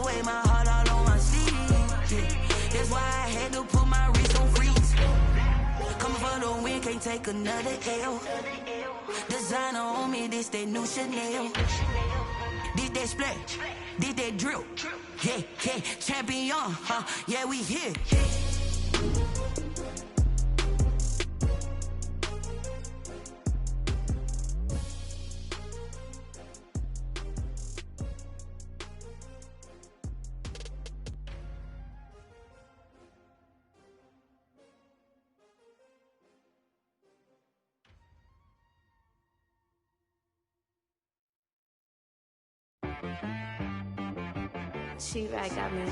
weigh my heart all on my sleeve. Yeah. That's why I had to put my wrist on freeze. Coming for the win, can't take another L. Designer on me, this that new Chanel. Did that splash, did that drill. Yeah, yeah, champion, huh? Yeah, we here. She right got me.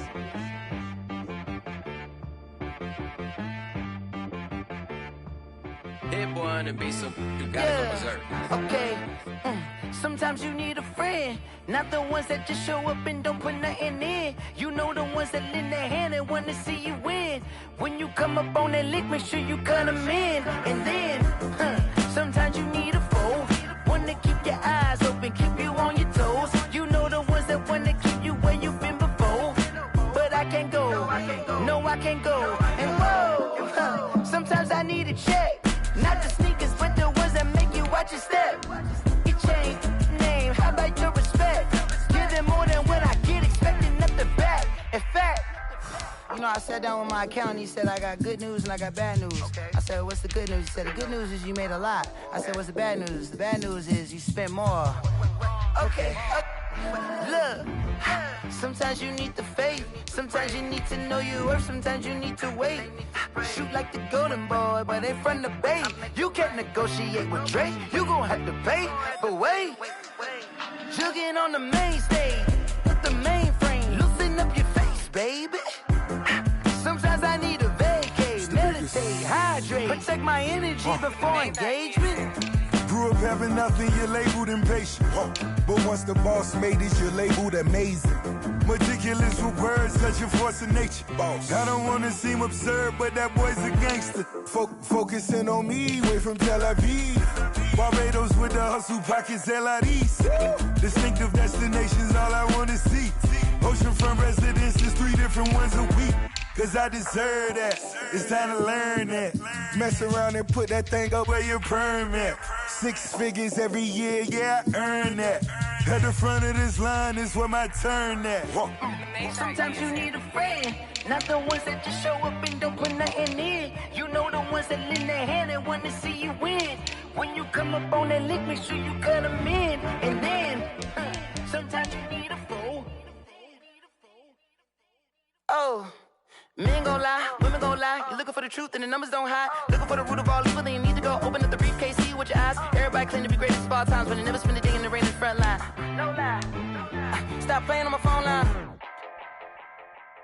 Hit one and be some. You gotta go berserk. Okay. Sometimes you need a friend, not the ones that just show up and don't put nothing in. You know the ones that lend their hand and want to see you win. When you come up on that lick, make sure you cut them in. And then, sometimes you need a foe, one to keep your eyes open, keep you on your toes. You know the ones that want to keep you where you've been before. But I can't go, no I can't go. And whoa, sometimes I need a check. Not the sneakers, but the ones that make you watch your step. You change name, how about your respect? Give them more than what I get, expecting up the back. In fact, you know, I sat down with my accountant, he said, I got good news and I got bad news. Okay. I said, what's the good news? He said, the good news is you made a lot. I said, what's the bad news? The bad news is you spent more. Okay. Look, sometimes you need the faith, sometimes you need to know your worth, sometimes you need to wait. Shoot like the golden boy, but ain't from the bay. You can't negotiate with Drake, you gon' have to pay. But wait, jugging on the main stage, with the mainframe, loosen up your face, baby. Sometimes I need a vacate, meditate, hydrate, protect my energy before engagement. Grew up having nothing, you're labeled impatient. But once the boss made it, you're labeled amazing. Meticulous with words, such a force of nature. Boss. I don't wanna seem absurd, but that boy's a gangster. Focusing on me, way from Tel Aviv. Barbados with the hustle pockets, LIDs. Distinctive destinations, all I wanna see. Oceanfront residences, 3 different ones a week. Cause I deserve that, it's time to learn that. Mess around and put that thing up where your permit. 6 figures every year, yeah, I earn that. At the front of this line is where my turn at. Sometimes you need a friend, not the ones that just show up and don't put nothing in. You know the ones that lend their hand and want to see you win. When you come up on that lick, make sure you cut them in. And then, sometimes you need a foe. Oh. Men gon' lie, women gon' lie. You're looking for the truth and the numbers don't hide. Looking for the root of all evil, then you need to go open up the briefcase, see with your eyes. Everybody claim to be great at small times, but they never spend a day in the rain in the front line. No lie. Stop playing on my phone line.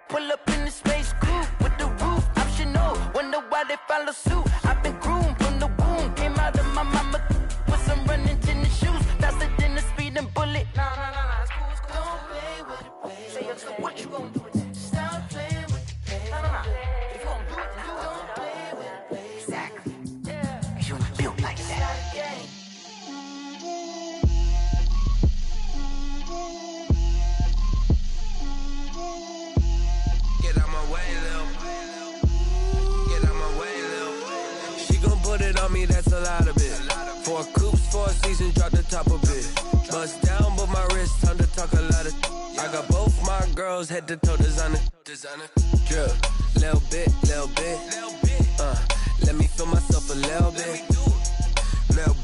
Pull up in the space coupe with the roof optional. Wonder why they follow suit. I've been groomed from the womb. Came out of my mama with some running tennis shoes. Faster than the speeding bullet. Nah, it's cool, it's cool. Don't play with it, baby. Say yo, so what you gon' do with it? Stop playing with it. If you gon' do it, then you don't play with it, baby. Exactly. Yeah. Cause you was built like that. Get out my way, Lil. Get out my way, Lil. She gon' put it on me, that's a lot of it. 4 coops, 4 seasons, drop the top of it. Bust down, but my wrist, time to talk a lot of. I got both my girls, head to toe designer. Drip, little bit. Let me feel myself a little bit. Little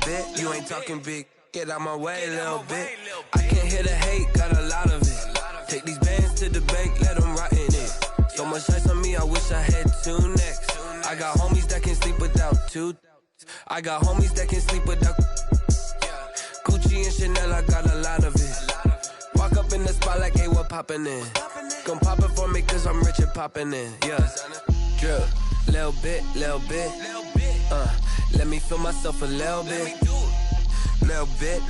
bit. You ain't talking big. Get out my way, little bit. I can't hear the hate, got a lot of it. Take these bands to the bank, let them rot in it. So much ice on me, I wish I had 2 necks. I got homies that can sleep without 2. I got homies that can sleep without. Gucci and Chanel, I got a lot of it. Walk up in the spot like, hey, what poppin' in? Gon' pop it for me cause I'm rich and poppin' in, yeah. Drip, little bit. Let me feel myself a little bit. Little bit.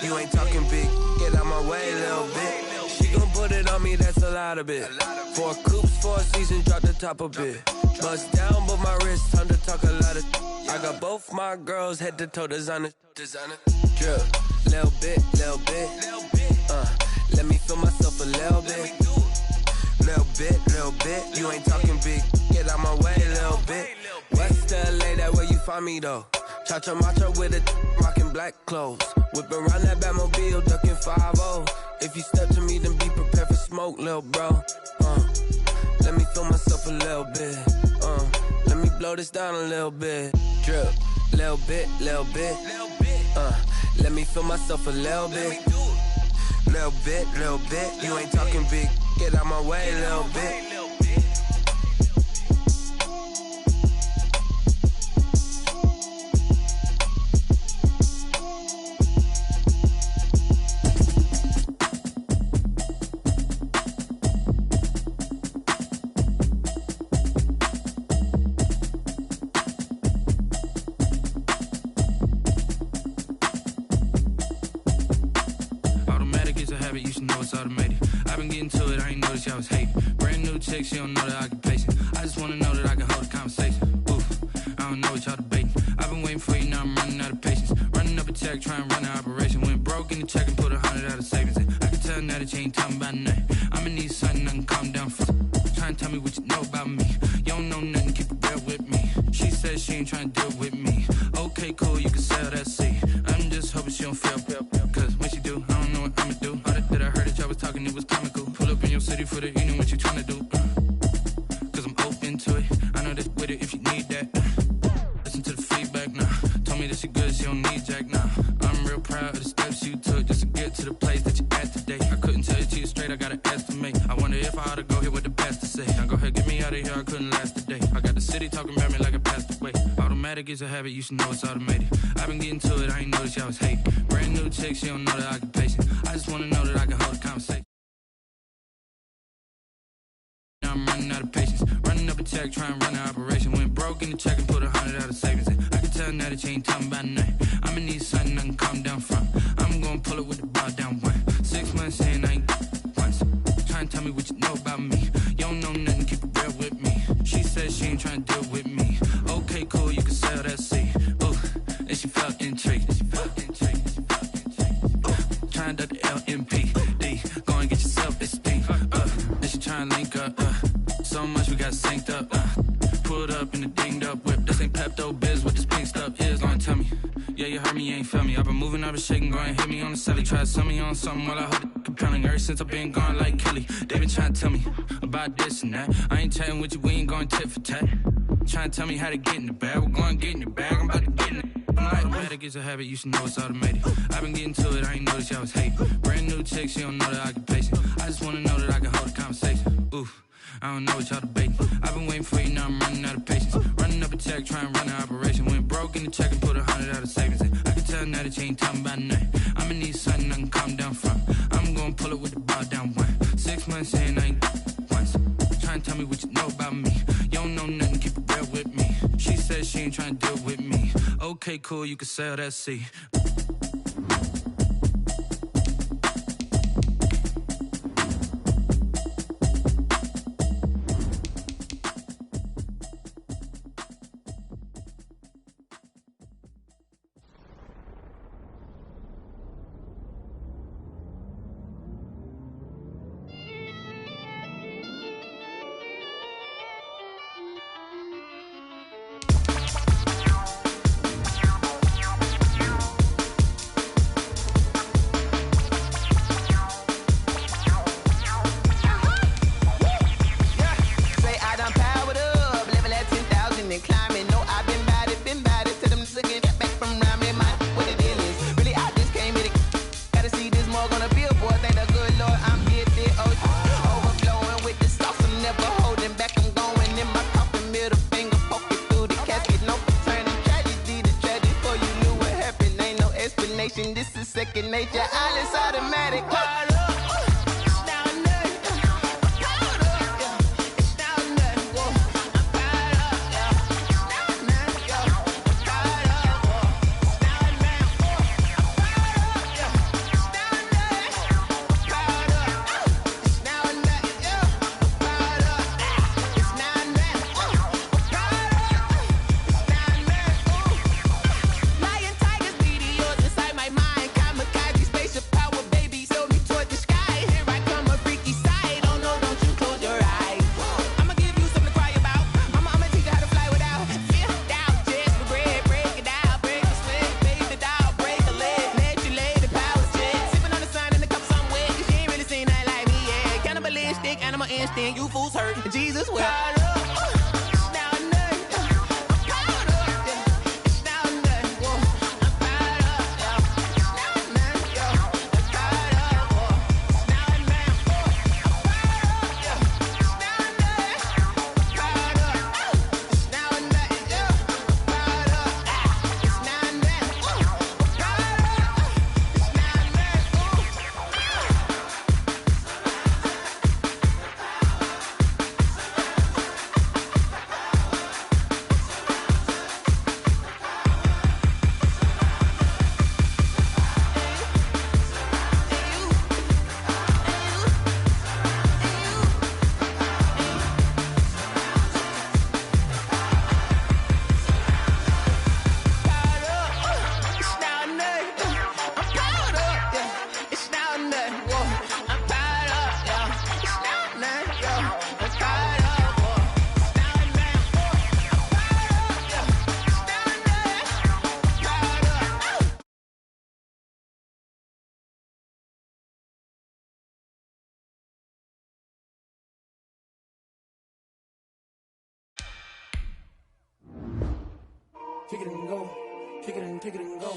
You ain't talking big. Get out my way, little bit. She gon' put it on me, that's a lot of it. 4 coops, 4 seasons, drop the top a bit. Bust down, but my wrist, time to talk a lot of. I got both my girls, head to toe designer. Drip, little bit. Let me feel myself a little bit. bit. You ain't talking big, get out my way, little bit. West LA, that where you find me though. Cha-cha matcha with a rockin' black clothes. Whip around that Batmobile, ducking 5-0. If you step to me, then be prepared for smoke, lil' bro. Let me feel myself a little bit. Let me blow this down a little bit. Drip, little bit, little bit. Let me feel myself a little bit. Little bit, little bit. You ain't talking big, get out my way, little bit. She don't know the occupation. I just wanna know that I can hold a conversation. Oof, I don't know what y'all debating. I've been waiting for you, now I'm running out of patience. Running up a check, trying to run an operation. Went broke in the check and put 100 out of savings in. I can tell now that you ain't talking about nothing. I'ma need something I can calm down for. Trying to tell me what you know about me. You don't know nothing, keep it real with me. She said she ain't trying to deal with me. Okay, cool, you can sell that seat. I'm just hoping she don't fail. Cause when she do, I don't know what I'ma do. All that I heard that y'all was talking, it was comical. Pull up in your city for the evening, what you trying to do? To it. I know that with it if you need that. Listen to the feedback now. Told me that she good, she don't need Jack now. I'm real proud of the steps you took just to get to the place that you at today. I couldn't tell you to you straight, I gotta estimate. I wonder if I ought to go here with the best to say. Now go ahead, get me out of here, I couldn't last a day. I got the city talking about me like I passed away. Automatic is a habit, you should know it's automated. I've been getting to it, I ain't noticed y'all was hating. Brand new chick, she don't know the occupation. I just wanna know that I can hold a conversation. I'm running out of patience. Running up a check, trying to run an operation. Went broke in the check and put 100 out of savings in. I can tell now that you ain't talking about nothing. I'ma need something I can calm down from. I'm gonna pull it with the bar down one. 6 months in, I ain't once. Trying to tell me what you know about me. You don't know nothing, keep it real with me. She said she ain't trying to deal with me. Okay, cool, you can sell that seat. Ooh, and she felt intrigued. Trying to duck the LMPD. Go and get yourself esteem. And she trying to link up. So much we got synced up. Pulled up in the dinged up whip. This ain't Pepto Biz, what this pink stuff is. Gonna tell me. Yeah, you heard me, you ain't feel me. I've been moving, I've been shaking, go and hit me on the celly. Try to sell me on something while I hold it compelling. Ever since I've been gone like Kelly. They been trying to tell me about this and that. I ain't chatting with you, we ain't going tit for tat. Trying to tell me how to get in the bag. We're going to get in your bag, I'm about to get in it. Automatic is a habit, you should know it's automated. I've been getting to it, I ain't noticed y'all was hating. Brand new chick, she don't know the occupation. I just wanna know that I can hold a conversation. Oof, I don't know what y'all debating. I've been waiting for you, now I'm running out of patience. Running up a check, trying to run an operation. Went broke in the check and put 100 out of savings in. I can tell now that you ain't talking about nothing. I'ma need something I can calm down from. I'm gonna pull it with the bar down one. 6 months in, I ain't once. Trying to tell me what you know about me. You don't know nothing, keep it real with me. She said she ain't trying to deal with me. Okay, cool, you can sell that seat. Second nature, all is automatic. Spaceship understand you fools hurt. Jesus will. Kick it and go, kick it and go.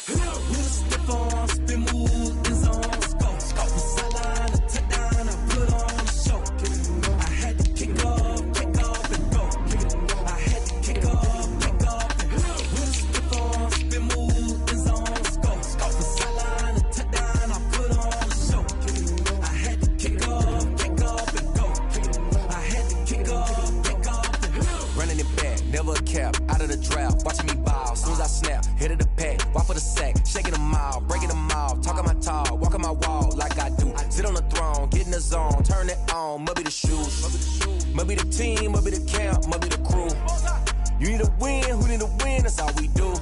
Step on, spin, move, in zone, go. Sideline, a touchdown, I put on the show. Kick it and go. I had to kick off and go. Kick it and go. I had to kick off and go. Step on, spin, move, in zone, go. Sideline, a touchdown, I put on the show. Kick it and go. I had to kick off and go. Kick it and go. I had to kick off and go. Running it back, never a cap, out of the drought, watching me ball. Soon as I snap, hit of the pack, walk for the sack, shaking them out, breaking them off, talking my talk, walking my wall like I do. Sit on the throne, get in the zone, turn it on, must be the shoes, must be the team, must be the camp, must be the crew. You need a win, who need a win, that's all we do.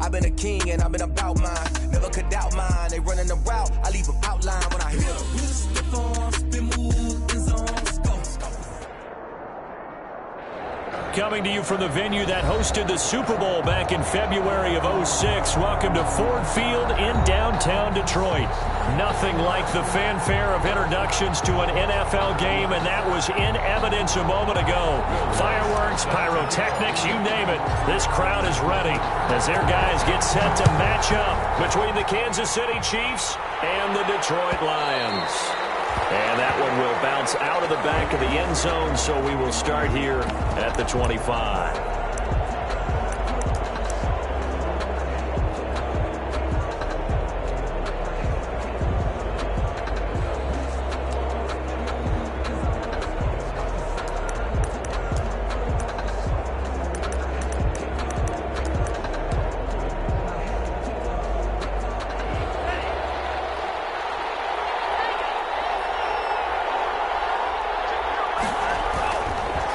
I've been a king and I've been about mine, never could doubt mine. They running the route, I leave them outline when I hit. Step on, spin, move, in zone, go. Coming to you from the venue that hosted the Super Bowl back in February of '06. Welcome to Ford Field in downtown Detroit. Nothing like the fanfare of introductions to an NFL game, and that was in evidence a moment ago. Fireworks, pyrotechnics, you name it. This crowd is ready as their guys get set to match up between the Kansas City Chiefs and the Detroit Lions. And that one will bounce out of the back of the end zone, so we will start here at the 25.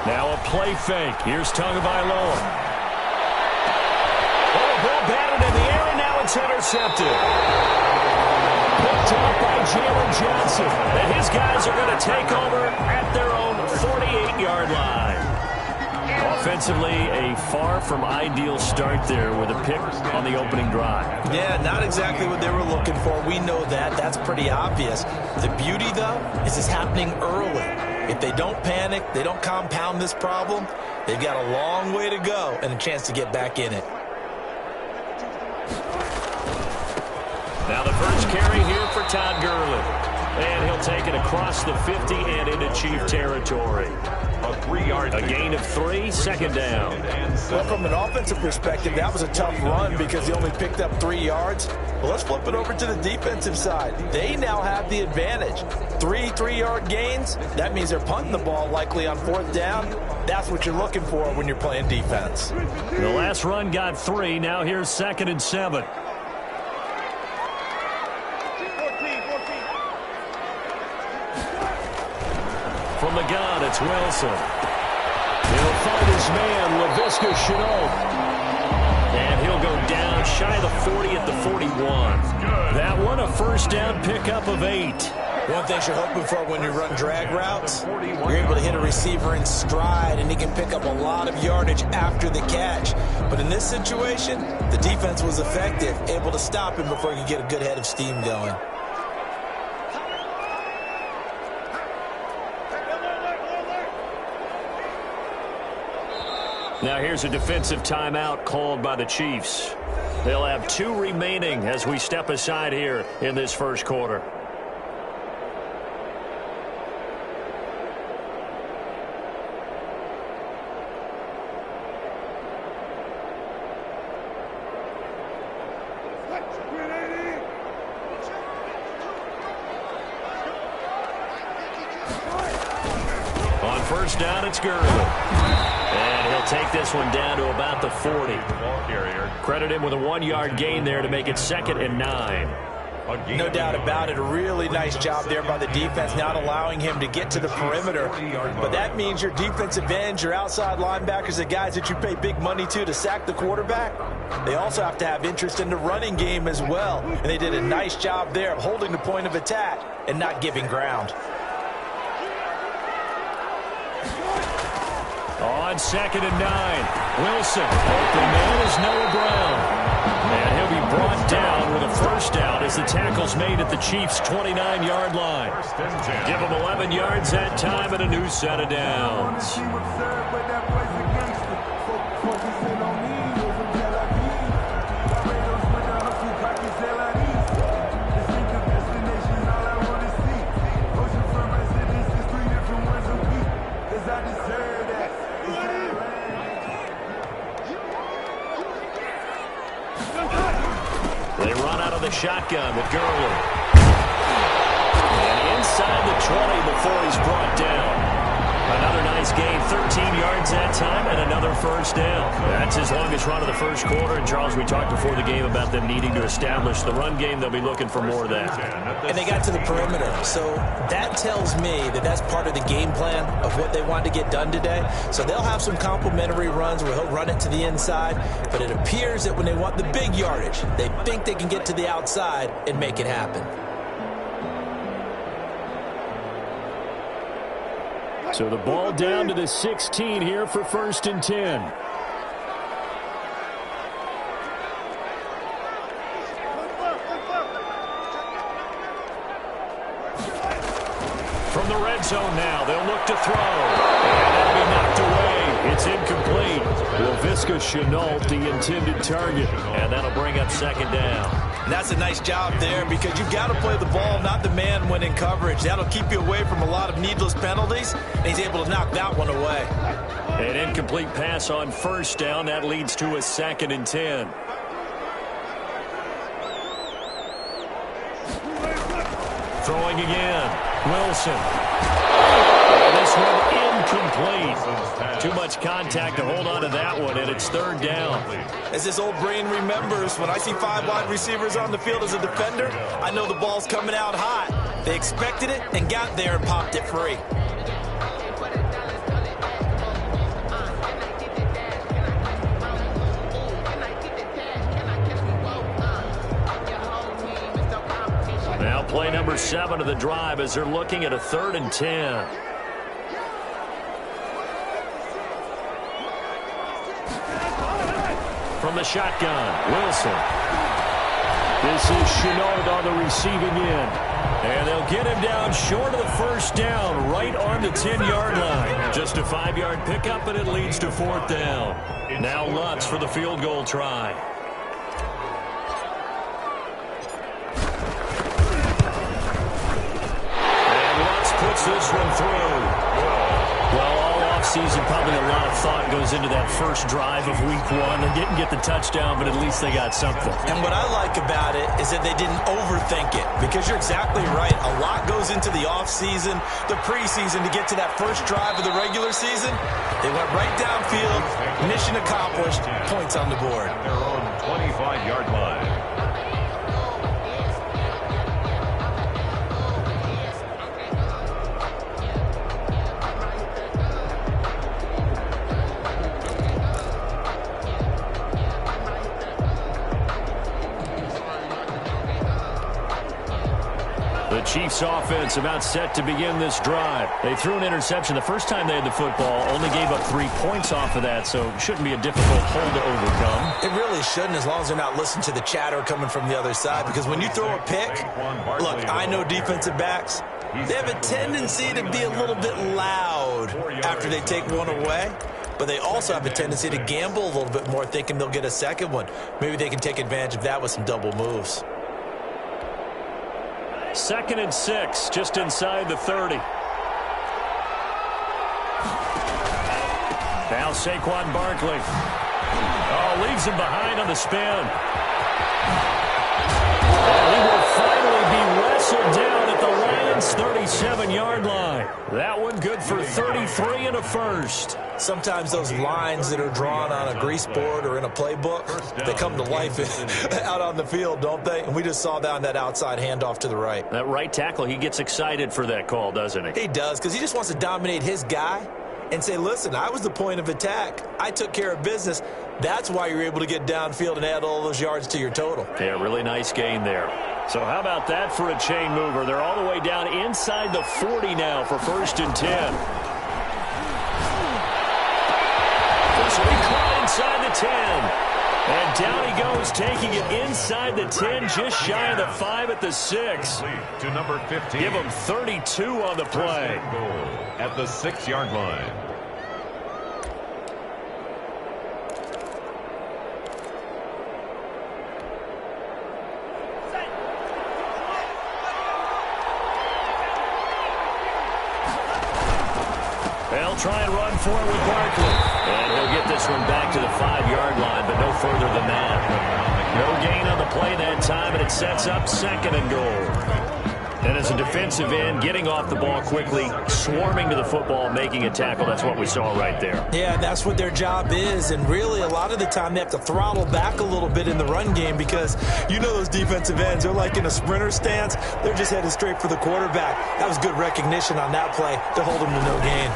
Now a play fake. Here's Tagovailoa. Oh, the ball batted in the air, and now it's intercepted. Picked up by Jalen Johnson. And his guys are going to take over at their own 48-yard line. Offensively, a far from ideal start there with a pick on the opening drive. Yeah, not exactly what they were looking for. We know that. That's pretty obvious. The beauty, though, is it's happening early. If they don't panic, they don't compound this problem, they've got a long way to go and a chance to get back in it. Now the first carry here for Todd Gurley. And he'll take it across the 50 and into Chief territory. A gain of 3, second down. Well, from an offensive perspective, that was a tough run because he only picked up 3 yards. Well, let's flip it over to the defensive side. They now have the advantage. 3 3-yard gains, that means they're punting the ball likely on 4th down. That's what you're looking for when you're playing defense. The last run got 3. Now here's 2nd and 7. From the gun, it's Wilson. He'll find his man, LaVisca Chenault. And he'll go down shy of the 40 at the 41. That one a first down pickup of 8. One thing you're hoping for when you run drag routes, you're able to hit a receiver in stride, and he can pick up a lot of yardage after the catch. But in this situation, the defense was effective, able to stop him before he could get a good head of steam going. Now here's a defensive timeout called by the Chiefs. They'll have 2 remaining as we step aside here in this first quarter. On first down, it's Gurley. And he'll take this one down to about the 40. Credit him with a 1-yard gain there to make it 2nd and 9. No doubt about it. A really nice job there by the defense, not allowing him to get to the perimeter. But that means your defensive ends, your outside linebackers, the guys that you pay big money to sack the quarterback, they also have to have interest in the running game as well. And they did a nice job there of holding the point of attack and not giving ground. On 2nd and 9, Wilson. Open man is Noah Brown. And he'll be brought down with a first down as the tackle's made at the Chiefs' 29-yard line. Give them 11 yards that time and a new set of downs. They run out of the shotgun with Gurley. And inside the 20 before he's brought down. Another nice gain, 13 yards that time, and another first down. That's his longest run of the first quarter. And, Charles, we talked before the game about them needing to establish the run game. They'll be looking for more of that. And they got to the perimeter. So that tells me that that's part of the game plan of what they want to get done today. So they'll have some complementary runs where he'll run it to the inside. But it appears that when they want the big yardage, they think they can get to the outside and make it happen. So the ball down to the 16 here for 1st and 10. From the red zone now, they'll look to throw. And that'll be knocked away. It's incomplete. Laviska Shenault, the intended target. And that'll bring up 2nd down. And that's a nice job there because you've got to play the ball, not the man when in coverage. That'll keep you away from a lot of needless penalties. And he's able to knock that one away. An incomplete pass on first down. That leads to a 2nd and 10. Throwing again. Wilson. And this one incomplete. Too much contact to hold on to that one, and it's 3rd down. As his old brain remembers, when I see 5 wide receivers on the field as a defender, I know the ball's coming out hot. They expected it and got there and popped it free. Now play number 7 of the drive as they're looking at a 3rd and 10. From the shotgun, Wilson. This is Shenault on the receiving end. And they'll get him down short of the first down, right on the 10-yard line. Just a 5-yard pickup, and it leads to 4th down. Now Lutz for the field goal try. And Lutz puts this one through. Well, all offseason, probably a lot of thought goes into that first drive of week 1. They didn't get the touchdown, but at least they got something. And what I like about it is that they didn't overthink it, because you're exactly right. A lot goes into the offseason, the preseason to get to that first drive of the regular season. They went right downfield, mission accomplished, points on the board. Their own 25-yard line. The Chiefs offense about set to begin this drive. They threw an interception the first time they had the football, only gave up 3 points off of that, so it shouldn't be a difficult hole to overcome. It really shouldn't, as long as they're not listening to the chatter coming from the other side, because when you throw a pick, look, I know defensive backs, they have a tendency to be a little bit loud after they take one away. but they also have a tendency to gamble a little bit more, thinking they'll get a second one. Maybe they can take advantage of that with some double moves. 2nd and 6, just inside the 30. Now Saquon Barkley. Oh, leaves him behind on the spin. And he will finally be wrestled down at the Lions' 37-yard line. That one good for 33 and a first. Sometimes those lines that are drawn on a grease board or in a playbook, they come to life out on the field, don't they? And we just saw that on that outside handoff to the right. That right tackle, he gets excited for that call, doesn't he? He does, because he just wants to dominate his guy and say, listen, I was the point of attack. I took care of business. That's why you're able to get downfield and add all those yards to your total. Yeah, really nice gain there. So how about that for a chain mover? They're all the way down inside the 40 now for 1st and 10. So he caught inside the 10. And down he goes, taking it inside the 10, just shy of the 5 at the 6. To number 15. Give him 32 on the play. At the 6-yard line. They'll try and run for it with Barkley. And he'll get this one back to the 5-yard line, but no further than that. No gain on the play that time, and it sets up 2nd and goal. And as a defensive end, getting off the ball quickly, swarming to the football, making a tackle, that's what we saw right there. Yeah, that's what their job is. And really, a lot of the time, they have to throttle back a little bit in the run game because you know those defensive ends, they're like in a sprinter stance. They're just headed straight for the quarterback. That was good recognition on that play to hold them to no gain.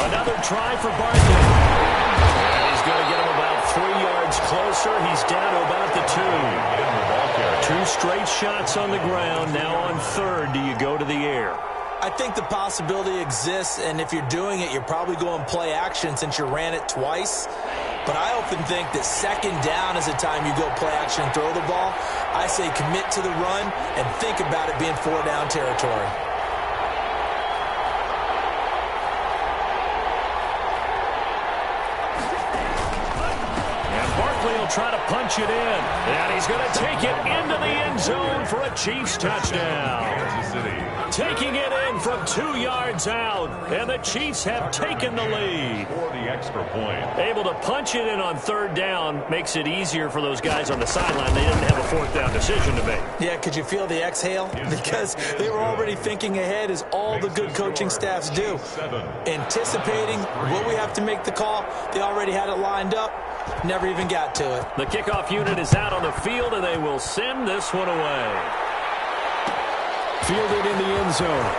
Another try for Barkley. And he's going to get him about 3 yards closer. He's down to about the 2. 2 straight shots on the ground. Now on 3rd, do you go to the air? I think the possibility exists, and if you're doing it, you're probably going play action since you ran it twice. But I often think that 2nd down is the time you go play action and throw the ball. I say commit to the run and think about it being 4-down territory. Try to punch it in, and he's going to take it into the end zone for a Chiefs touchdown. Kansas City. Taking it in from 2 yards out, and the Chiefs have taken the lead. For the extra point. Able to punch it in on 3rd down makes it easier for those guys on the sideline. They didn't have a 4th down decision to make. Yeah, could you feel the exhale? Because they were already thinking ahead, as all the good coaching staffs do. Anticipating, will we have to make the call? They already had it lined up. Never even got to it. The kickoff unit is out on the field, and they will send this one away. Fielded in the end zone.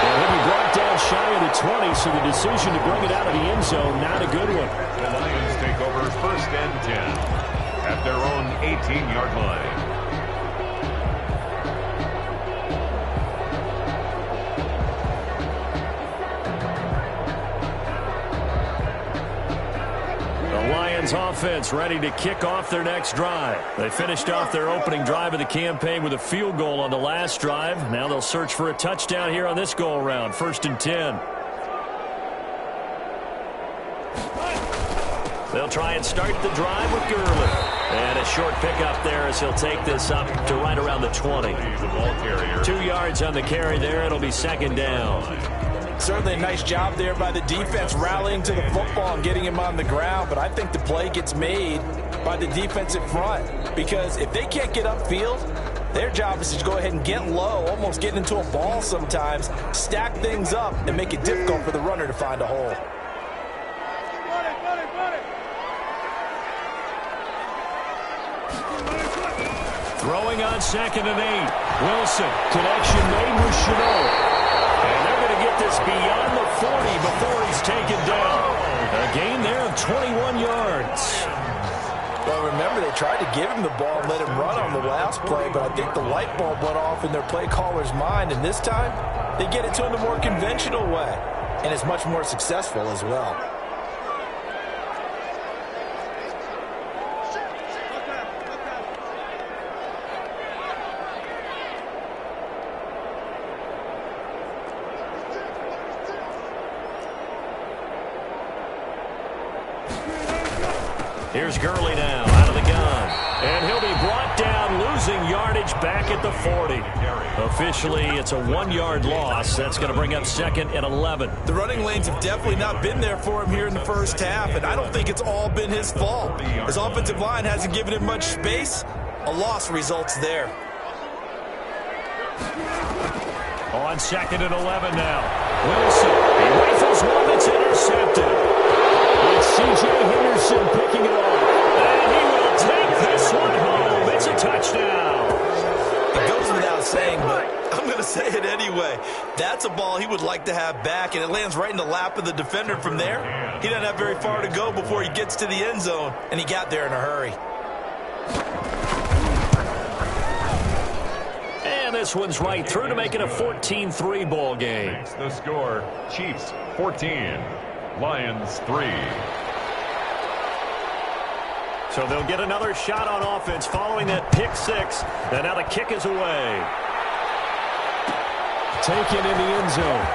And he'll be brought down shy of the 20, so the decision to bring it out of the end zone, not a good one. The Lions take over 1st and 10 at their own 18-yard line. Offense ready to kick off their next drive. They finished off their opening drive of the campaign with a field goal on the last drive. Now they'll search for a touchdown here on this go-around. 1st and 10. They'll try and start the drive with Gurley. And a short pickup there as he'll take this up to right around the 20. 2 yards on the carry there. It'll be 2nd down. Certainly a nice job there by the defense rallying to the football and getting him on the ground, but I think the play gets made by the defensive front because if they can't get upfield, their job is to go ahead and get low, almost get into a ball sometimes, stack things up, and make it difficult for the runner to find a hole. Throwing on 2nd and 8. Wilson, connection made with Chenault. And they're going to get this beyond the 40 before he's taken down. A gain there of 21 yards. Well, remember, they tried to give him the ball and let him run on the last play, but I think the light bulb went off in their play caller's mind, and this time they get it to him the more conventional way, and it's much more successful as well. Here's Gurley now out of the gun. And he'll be brought down, losing yardage back at the 40. Officially, it's a 1-yard loss. That's going to bring up 2nd and 11. The running lanes have definitely not been there for him here in the first half, and I don't think it's all been his fault. His offensive line hasn't given him much space. A loss results there. On 2nd and 11 now. Wilson, he rifles one that's intercepted. It's C.J. Henderson picking it up. And he will take this one home. It's a touchdown. It goes without saying, but I'm going to say it anyway. That's a ball he would like to have back, and it lands right in the lap of the defender from there. He doesn't have very far to go before he gets to the end zone, and he got there in a hurry. And this one's right through to make it a 14-3 ball game. The score, Chiefs 14, Lions 3. So they'll get another shot on offense following that pick six. And now the kick is away. Taken in the end zone.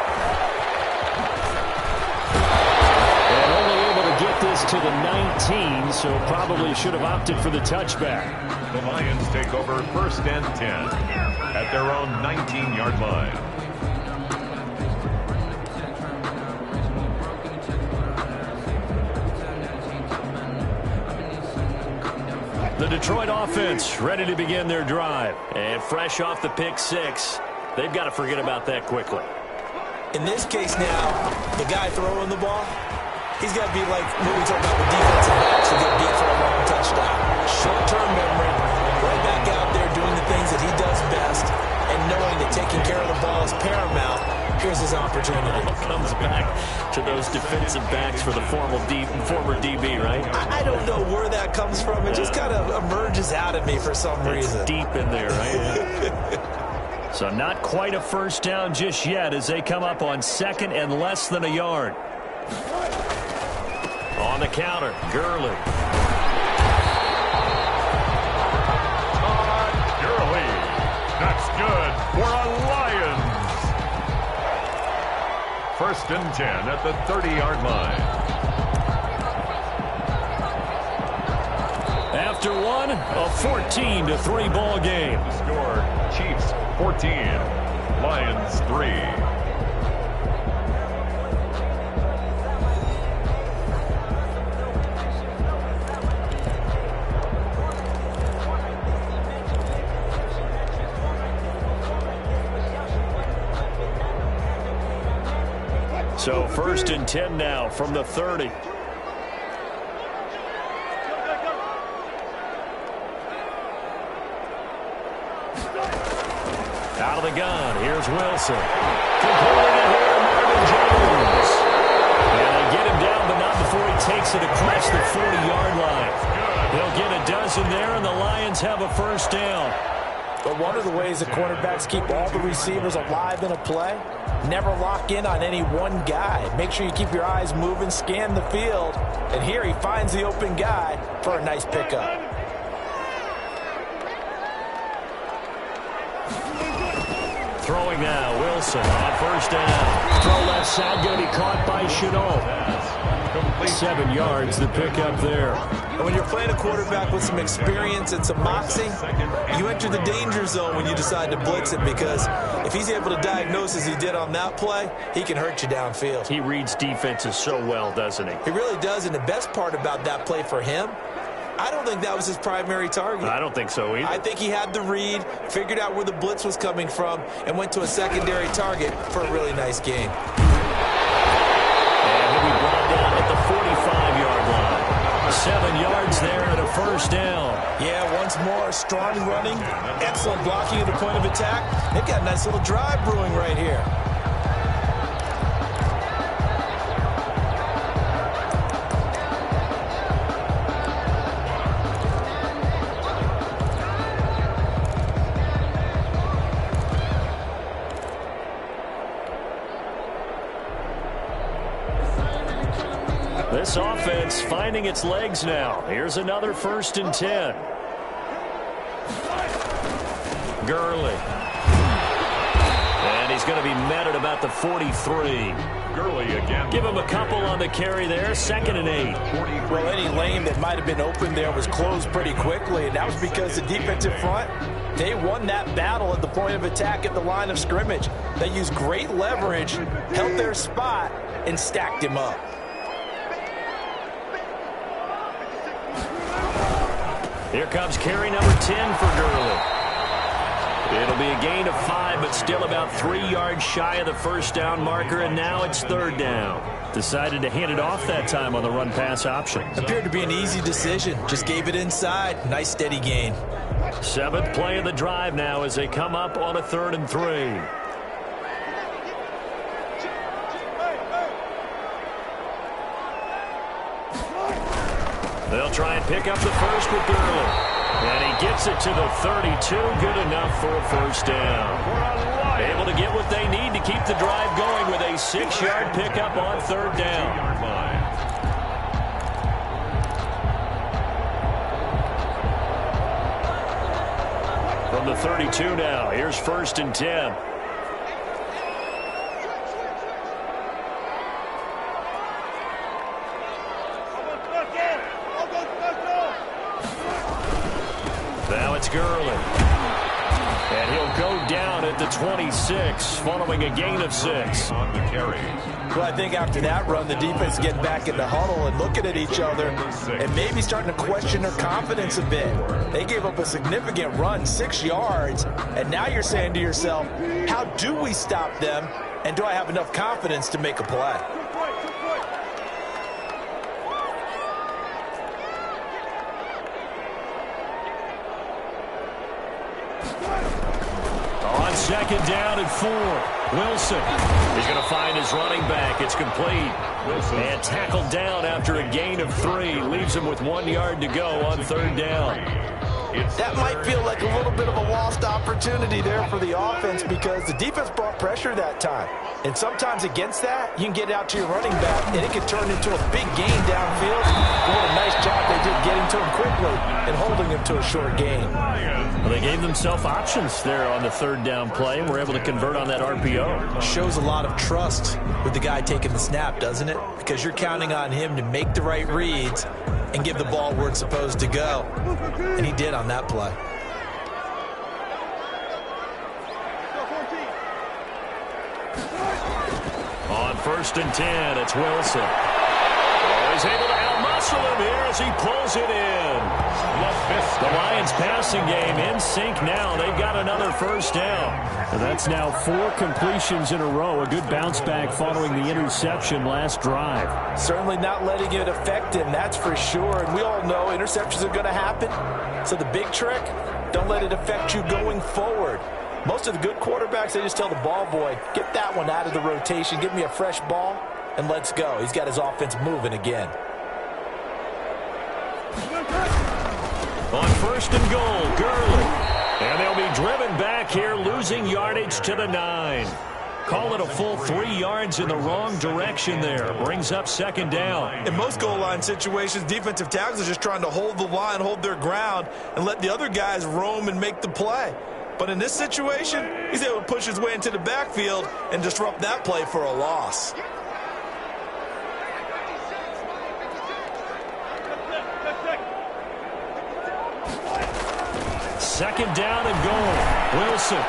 And only able to get this to the 19, so probably should have opted for the touchback. The Lions take over 1st and 10 at their own 19-yard line. The Detroit offense ready to begin their drive. And fresh off the pick six, they've got to forget about that quickly. In this case now, the guy throwing the ball, he's got to be like what we talk about with defensive backs who get beat for a long touchdown. Short-term memory, right back out there doing the things that he does best, and knowing that taking care of the ball is paramount. Here's his opportunity. Comes back to those defensive backs for the former DB, right? I don't know where that comes from. It just kind of emerges out of me for some reason. It's deep in there, right? So not quite a first down just yet as they come up on 2nd and less than a yard. On the counter, Gurley. Gurley. That's good for a Lions. 1st and 10 at the 30-yard line. After one, a 14-3 ball game. The score, Chiefs 14, Lions 3. So 1st and 10 now from the 30. Out of the gun, here's Wilson. Completing it here, Marvin Jones. And they get him down, but not before he takes it across the 40-yard line. They'll get a dozen there, and the Lions have a first down. But one of the ways the cornerbacks keep all the receivers alive in a play, never lock in on any one guy. Make sure you keep your eyes moving, scan the field. And here he finds the open guy for a nice pickup. Throwing now, Wilson on first down. Throw left side, going to be caught by Chenault. 7 yards, the pickup there. And when you're playing a quarterback with some experience and some moxie, you enter the danger zone when you decide to blitz him, because if he's able to diagnose as he did on that play, he can hurt you downfield. He reads defenses so well, doesn't he? He really does, and the best part about that play for him, I don't think that was his primary target. I don't think so either. I think he had the read, figured out where the blitz was coming from, and went to a secondary target for a really nice gain. And he'll be brought down at the 45-yard line. 7 yards there and a first down. Yeah, once more, strong running, excellent blocking at the point of attack. They've got a nice little drive brewing right here. This offense finding its legs now. Here's another 1st and 10. Gurley. And he's going to be met at about the 43. Gurley again. Give him a couple on the carry there. 2nd and 8. Well, any lane that might have been open there was closed pretty quickly, and that was because the defensive front, they won that battle at the point of attack at the line of scrimmage. They used great leverage, held their spot, and stacked him up. Here comes carry number 10 for Gurley. It'll be a gain of 5, but still about 3 yards shy of the first down marker, and now it's 3rd down. Decided to hand it off that time on the run-pass option. Appeared to be an easy decision. Just gave it inside. Nice steady gain. 7th play of the drive now as they come up on a 3rd and 3. They'll try and pick up the first with Gurley. And he gets it to the 32. Good enough for a first down. Able to get what they need to keep the drive going with a 6-yard pickup on 3rd down. From the 32 now, here's 1st and 10. Now it's Gurley. And he'll go down at the 26 following a gain of 6. On the carry. Well, I think after that run, the defense is getting back in the huddle and looking at each other and maybe starting to question their confidence a bit. They gave up a significant run, 6 yards, and now you're saying to yourself, how do we stop them, and do I have enough confidence to make a play? On 2nd down and 4. Wilson. He's going to find his running back. It's complete. Wilson. And tackled down after a gain of 3. Leaves him with 1 yard to go on 3rd down. That might feel like a little bit of a lost opportunity there for the offense because the defense brought pressure that time. And sometimes against that, you can get out to your running back, and it can turn into a big gain downfield. What a nice job they did getting to him quickly and holding him to a short gain. Well, they gave themselves options there on the 3rd down play and were able to convert on that RPO. Shows a lot of trust with the guy taking the snap, doesn't it? Because you're counting on him to make the right reads and give the ball where it's supposed to go. And he did on that play. On 1st and 10, it's Wilson. Oh, he's able to outmuscle him here as he pulls it in. The Lions passing game in sync now. They've got another first down. And that's now 4 completions in a row. A good bounce back following the interception last drive. Certainly not letting it affect him, that's for sure. And we all know interceptions are going to happen. So the big trick, don't let it affect you going forward. Most of the good quarterbacks, they just tell the ball boy, get that one out of the rotation, give me a fresh ball, and let's go. He's got his offense moving again. On 1st and goal, Gurley. And they'll be driven back here, losing yardage to the 9. Call it a full 3 yards in the wrong direction there. Brings up 2nd down. In most goal line situations, defensive tackles are just trying to hold the line, hold their ground, and let the other guys roam and make the play. But in this situation, he's able to push his way into the backfield and disrupt that play for a loss. Second down and goal. Wilson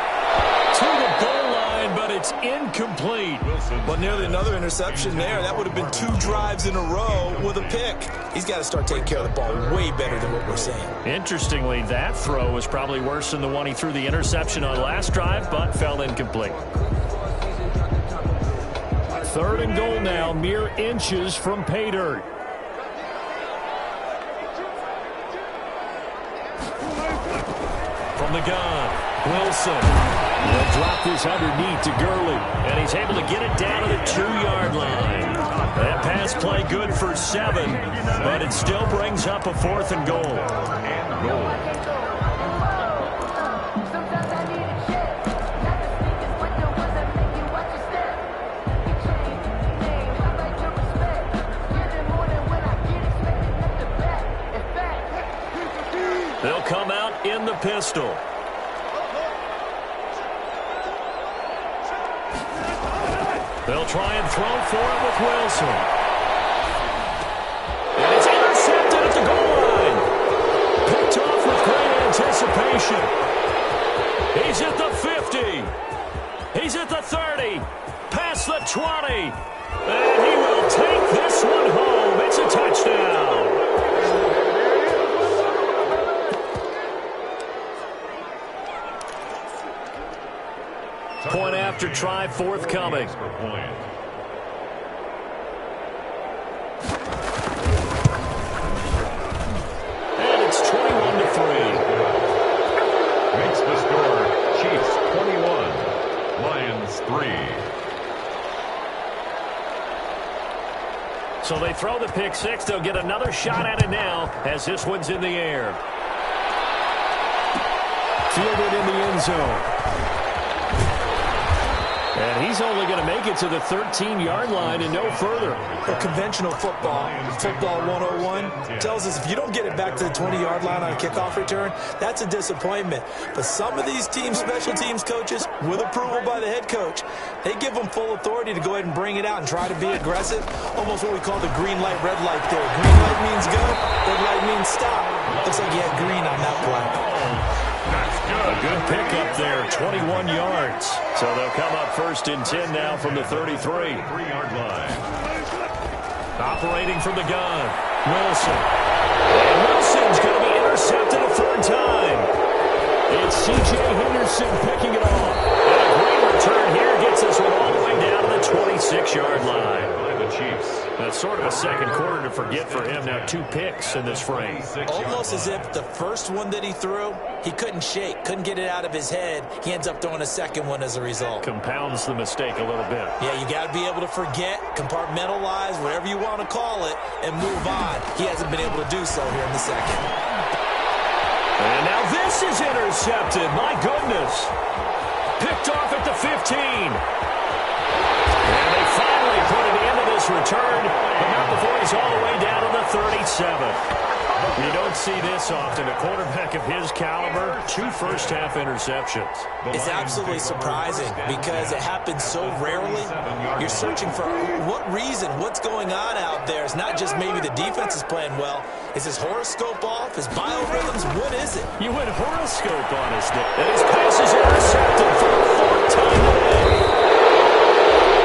to the goal line, but it's incomplete. Well, nearly another interception there. That would have been 2 drives in a row with a pick. He's got to start taking care of the ball way better than what we're seeing. Interestingly, that throw was probably worse than the one he threw the interception on last drive, but fell incomplete. 3rd and goal now, mere inches from pay dirt. From the gun, Wilson will drop this underneath to Gurley, and he's able to get it down to the 2-yard line. That pass play good for 7, but it still brings up a 4th and goal. They'll come out in the pistol. They'll try and throw for it with Wilson. And it's intercepted at the goal line. Picked off with great anticipation. He's at the 50. He's at the 30. Past the 20. And he will take this one home. It's a touchdown. Point after try forthcoming. And it's 21-3. Makes the score Chiefs 21, Lions 3. So they throw the pick six. They'll get another shot at it now as this one's in the air. Fielded in the end zone. And he's only going to make it to the 13-yard line and no further. A conventional football 101, tells us if you don't get it back to the 20-yard line on a kickoff return, that's a disappointment. But some of these special teams coaches, with approval by the head coach, they give them full authority to go ahead and bring it out and try to be aggressive. Almost what we call the green light, red light there. Green light means go, red light means stop. Looks like he had green on that play. A good pickup there, 21 yards. So they'll come up 1st and 10 now from the 33. 3-yard line. Operating from the gun, Wilson. And Wilson's going to be intercepted a third time. It's C.J. Henderson picking it off. And a great return here gets us one all the way down to the 26-yard line. By the Chiefs. That's sort of a second quarter to forget for him. Now 2 picks in this frame. Almost as if the first one that he threw, he couldn't shake, couldn't get it out of his head. He ends up throwing a second one as a result. Compounds the mistake a little bit. Yeah, you got to be able to forget, compartmentalize, whatever you want to call it, and move on. He hasn't been able to do so here in the second. And now this is intercepted. My goodness. Picked off at the 15. And they finally put an end to this return, but not before he's all the way down to the 37. You don't see this often. A quarterback of his caliber, 2 first-half interceptions. It's absolutely surprising because it happens so rarely. You're searching for what reason, what's going on out there. It's not just maybe the defense is playing well. Is his horoscope off? His biorhythms? What is it? You went horoscope on us, Nick. And his pass is intercepted for the 4th time today.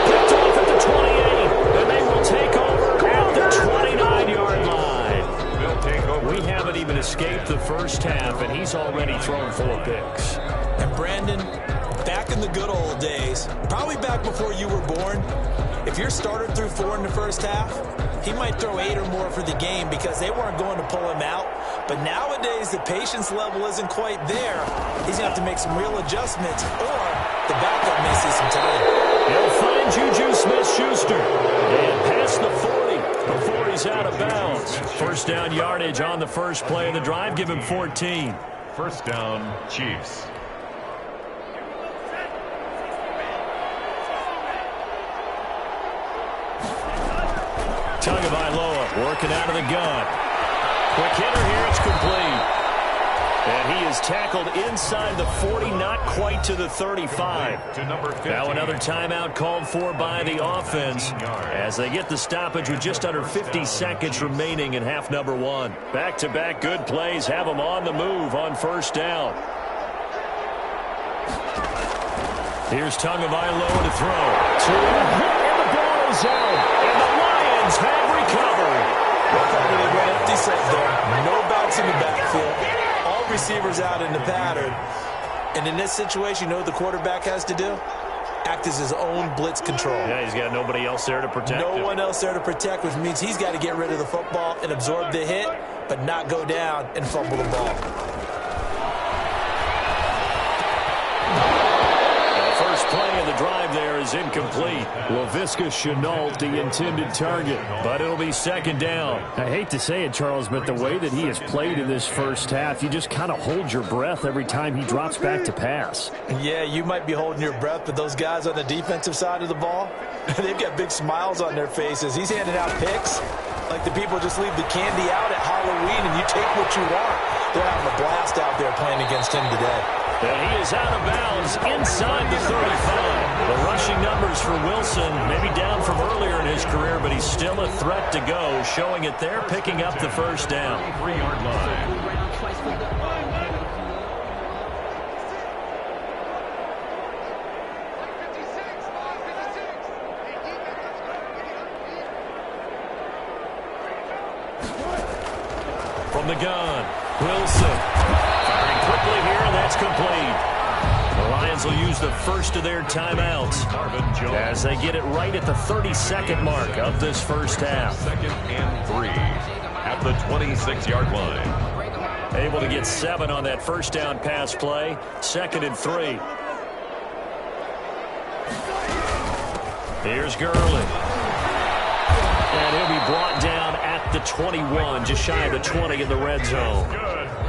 Picked off at the 28, and they will take over at the 29-yard line. We haven't even escaped the first half, and he's already thrown 4 picks. And Brandon, back in the good old days, probably back before you were born, if your starter threw 4 in the first half, he might throw 8 or more for the game because they weren't going to pull him out. But nowadays, the patience level isn't quite there. He's going to have to make some real adjustments, or the backup may see some time. He'll find Juju Smith-Schuster and pass the 40 before he's out of bounds. First down yardage on the first play of the drive. Give him 14. First down, Chiefs. Tagovailoa working out of the gun. Quick hitter here. It's complete. And he is tackled inside the 40, not quite to the 35. To number 15. Now another timeout called for by the offense as they get the stoppage with just under 50 seconds remaining in half number 1. Back-to-back good plays have them on the move on first down. Here's Tagovailoa to throw. And the ball is out. And the Lions have recovered. They went empty set there. No bouts in the backfield. All receivers out in the pattern. And in this situation, you know what the quarterback has to do? Act as his own blitz control. Yeah, he's got nobody else there to protect him. No one else there to protect, which means he's got to get rid of the football and absorb the hit, but not go down and fumble the ball. First play of the drive there is incomplete. Laviska Shenault, the intended target, but it'll be second down. I hate to say it, Charles, but the way that he has played in this first half, you just kind of hold your breath every time he drops back to pass. Yeah, you might be holding your breath, but those guys on the defensive side of the ball, they've got big smiles on their faces. He's handing out picks like the people just leave the candy out at Halloween and you take what you want. They're having a blast out there playing against him today. And he is out of bounds inside the 35. The rushing numbers for Wilson, maybe down from earlier in his career, but he's still a threat to go, showing it there, picking up the first down. 3-yard line. From the gun, Wilson firing quickly here, and that's complete. The Lions will use the first of their timeouts as they get it right at the 32nd mark of this first half. 2nd and 3 at the 26-yard line. Able to get 7 on that first down pass play. 2nd and 3. Here's Gurley. And he'll be brought down at the 21, just shy of the 20 in the red zone.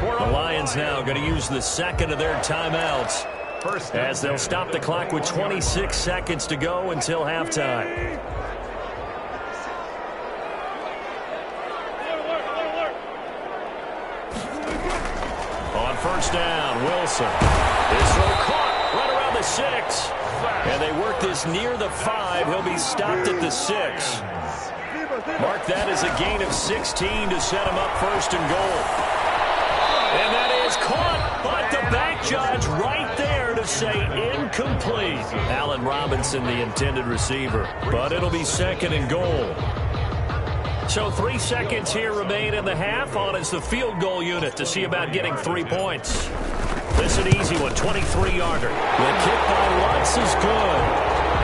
The Lions now going to use the second of their timeouts as they'll stop the clock with 26 seconds to go until halftime. On first down, Wilson. His throw caught right around the 6. And they work this near the 5. He'll be stopped at the 6. Mark that as a gain of 16 to set him up first and goal. And that is caught, but the back judge right there to say incomplete. Allen Robinson, the intended receiver. But it'll be 2nd and goal. So 3 seconds here remain in the half. On is the field goal unit to see about getting 3 points. This is an easy one, 23-yarder. The kick by Lutz is good.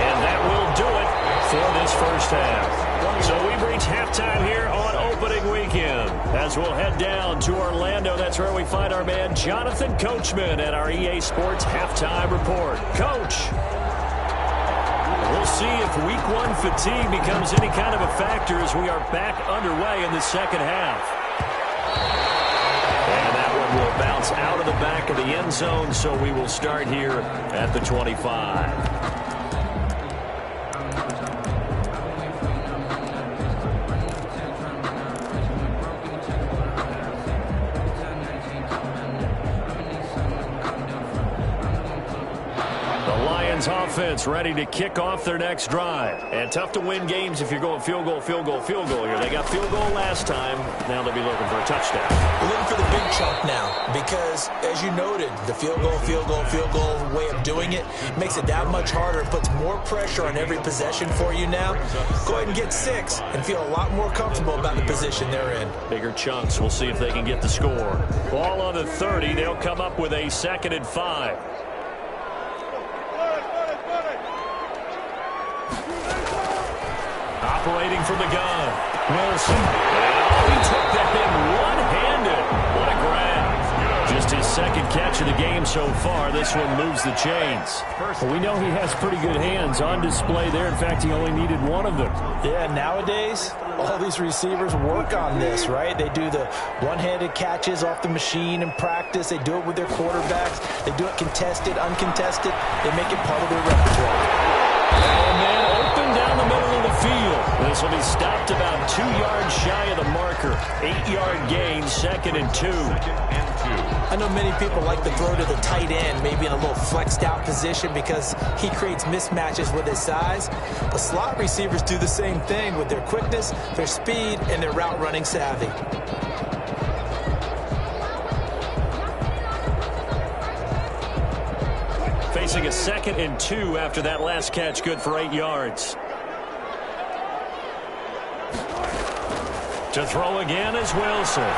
And that will do it for this first half. So we've reached halftime here on opening weekend. As we'll head down to Orlando, that's where we find our man Jonathan Coachman at our EA Sports Halftime Report. Coach, we'll see if Week 1 fatigue becomes any kind of a factor as we are back underway in the second half. And that one will bounce out of the back of the end zone, so we will start here at the 25. Offense ready to kick off their next drive. And tough to win games if you're going field goal here. They got field goal last time. Now they'll be looking for a touchdown. We're looking for the big chunk now because, as you noted, the field goal way of doing it makes it that much harder. It puts more pressure on every possession for you now. Go ahead and get 6 and feel a lot more comfortable about the position they're in. Bigger chunks. We'll see if they can get the score. Ball on the 30. They'll come up with a 2nd and 5. Operating from the gun, Wilson. Oh, he took that thing one-handed. What a grab. Just his 2nd catch of the game so far. This one moves the chains. Well, we know he has pretty good hands on display there. In fact, he only needed one of them. Yeah, nowadays, all these receivers work on this, right? They do the one-handed catches off the machine in practice. They do it with their quarterbacks. They do it contested, uncontested. They make it part of their repertoire. And then open down the middle of the field. This will be stopped about 2 yards shy of the marker. 8-yard gain, 2nd and 2. I know many people like to throw to the tight end, maybe in a little flexed out position because he creates mismatches with his size. But slot receivers do the same thing with their quickness, their speed, and their route running savvy. Facing a 2nd and 2 after that last catch, good for 8 yards. To throw again is Wilson.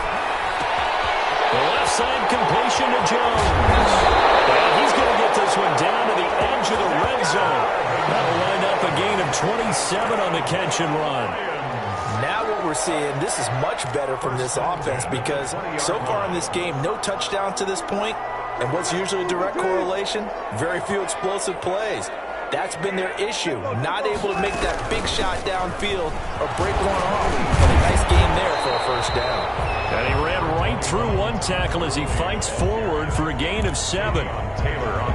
The left side completion to Jones. And he's going to get this one down to the edge of the red zone. That'll wind up a gain of 27 on the catch and run. Now what we're seeing, this is much better from this offense because so far in this game, no touchdown to this point. And what's usually a direct correlation? Very few explosive plays. That's been their issue, not able to make that big shot downfield or break one off. But a nice game there for a first down. And he ran right through one tackle as he fights forward for a gain of 7.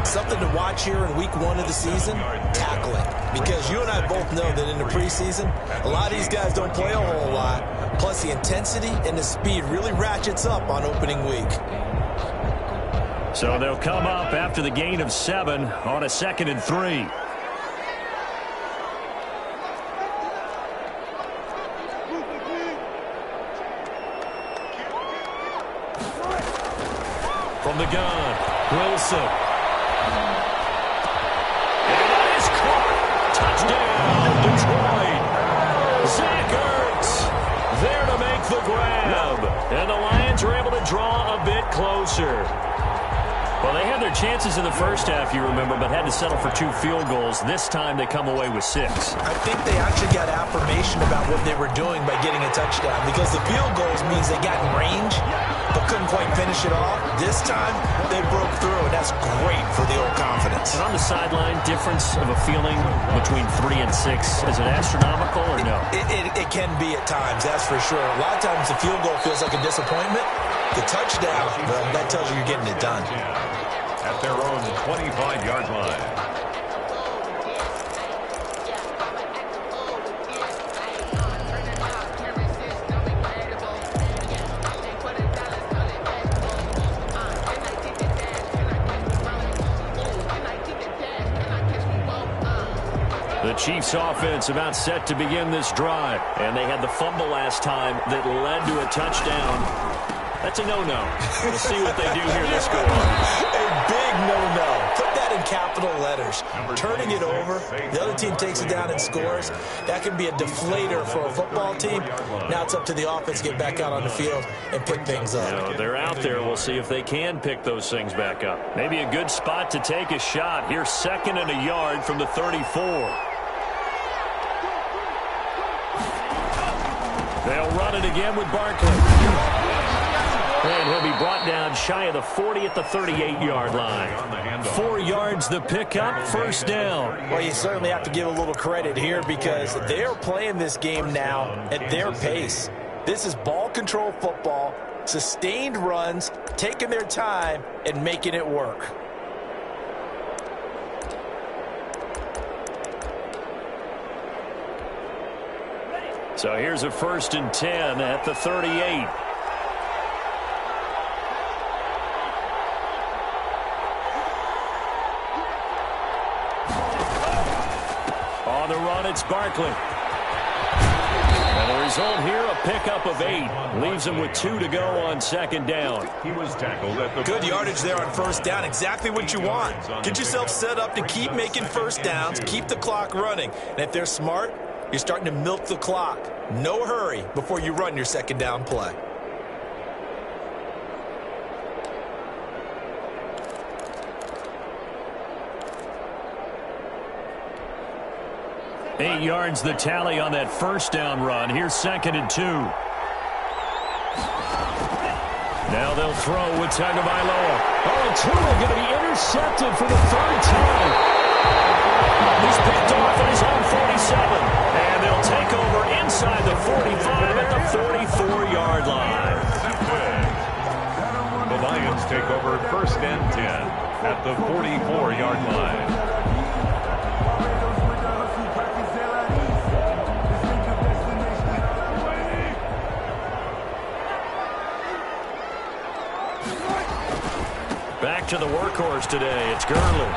Something to watch here in Week 1 of the season, tackling. Because you and I both know that in the preseason, a lot of these guys don't play a whole lot. Plus the intensity and the speed really ratchets up on opening week. So they'll come up after the gain of 7 on a 2nd and 3. From the gun, Wilson. And that is caught. Touchdown, Detroit. Zach Ertz there to make the grab. And the Lions are able to draw a bit closer. Well, they had their chances in the first half, you remember, but had to settle for 2 field goals. This time they come away with 6. I think they actually got affirmation about what they were doing by getting a touchdown, because the field goals means they got in range but couldn't quite finish it off. This time they broke through, and that's great for the old confidence. And on the sideline, difference of a feeling between 3 and 6, is it astronomical or no? It can be at times, that's for sure. A lot of times the field goal feels like a disappointment. The touchdown, well, that tells you you're getting it done. At their own 25-yard line. The Chiefs offense about set to begin this drive. And they had the fumble last time that led to a touchdown. That's a no-no. We'll see what they do here this go on. A big no-no. Put that in capital letters. Turning it over, the other team takes it down and scores. That can be a deflator for a football team. Now it's up to the offense to get back out on the field and pick things up. You know, they're out there. We'll see if they can pick those things back up. Maybe a good spot to take a shot. Here's 2nd and a yard from the 34. They'll run it again with Barkley. And he'll be brought down shy of the 40 at the 38-yard line. 4 yards the pickup, 1st down. Well, you certainly have to give a little credit here because they're playing this game now at their pace. This is ball control football, sustained runs, taking their time, and making it work. So here's a 1st and 10 at the 38. On the run, it's Barkley. And the result here, a pickup of 8. Leaves him with 2 to go on 2nd down. He was tackled at the good yardage there on 1st down. Exactly what you want. Get yourself set up to keep making 1st downs, keep the clock running. And if they're smart, you're starting to milk the clock. No hurry before you run your 2nd down play. Eight yards the tally on that 1st down run. Here's 2nd and 2. Now they'll throw with Tagovailoa. Oh, and Tua going to be intercepted for the 3rd time. He's picked off at his own 47. And they'll take over inside the 45 at the 44-yard line. The Lions take over 1st and 10 at the 44-yard line. Back to the workhorse today. It's Gurley.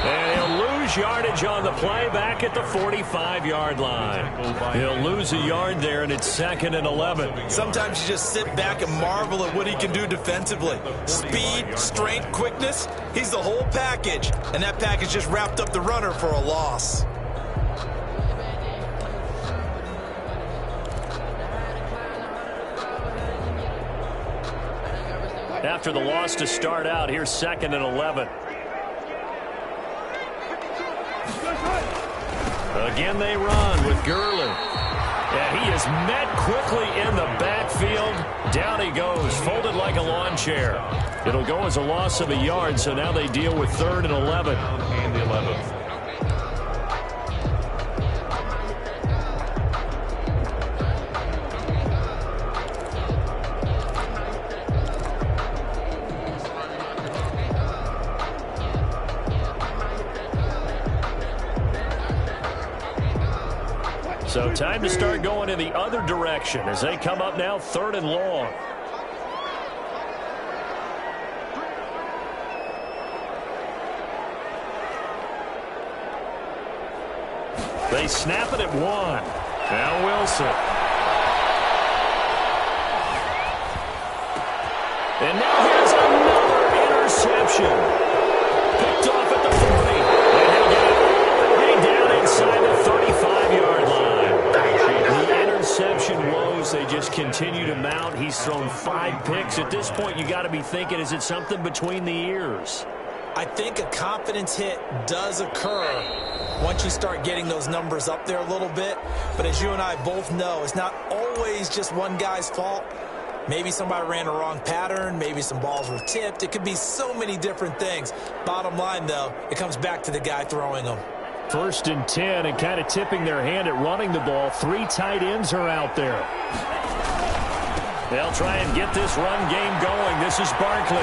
And he'll lose yardage on the play back at the 45-yard line. He'll lose a yard there, and it's 2nd and 11. Sometimes you just sit back and marvel at what he can do defensively. Speed, strength, quickness, he's the whole package. And that package just wrapped up the runner for a loss. After the loss to start out, here's 2nd and 11. Again, they run with Gurley. And he is met quickly in the backfield. Down he goes, folded like a lawn chair. It'll go as a loss of a yard, so now they deal with 3rd and 11. And the 11th. So time to start going in the other direction as they come up now 3rd and long. They snap it at 1. Now Wilson. And now here's another interception. Picked off at the 40. And he'll get it down inside the 35-yard line. The interception woes, they just continue to mount. He's thrown 5 picks. At this point, you got to be thinking, is it something between the ears? I think a confidence hit does occur once you start getting those numbers up there a little bit. But as you and I both know, it's not always just one guy's fault. Maybe somebody ran a wrong pattern. Maybe some balls were tipped. It could be so many different things. Bottom line, though, it comes back to the guy throwing them. 1st and 10, and kind of tipping their hand at running the ball. 3 tight ends are out there. They'll try and get this run game going. This is Barkley.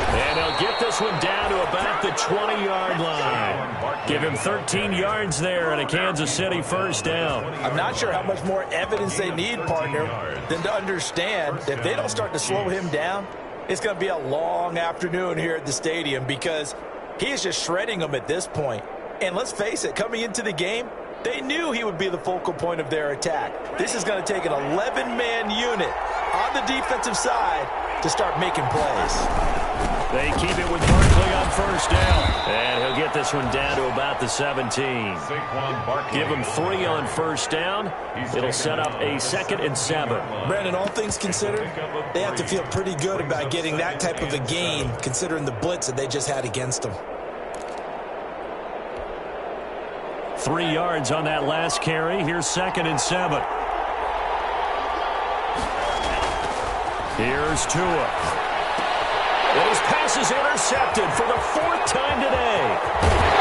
And they'll get this one down to about the 20-yard line. Give him 13 yards there and a Kansas City first down. I'm not sure how much more evidence they need, partner, than to understand that if they don't start to slow him down, it's going to be a long afternoon here at the stadium because he is just shredding them at this point. And let's face it, coming into the game, they knew he would be the focal point of their attack. This is going to take an 11-man unit on the defensive side to start making plays. They keep it with Barkley on first down. And he'll get this one down to about the 17. Give him 3 on first down. It'll set up a 2nd and 7. Brandon, all things considered, they have to feel pretty good about getting that type of a gain considering the blitz that they just had against them. 3 yards on that last carry. Here's 2nd and 7. Here's Tua. And his pass is intercepted for the 4th time today.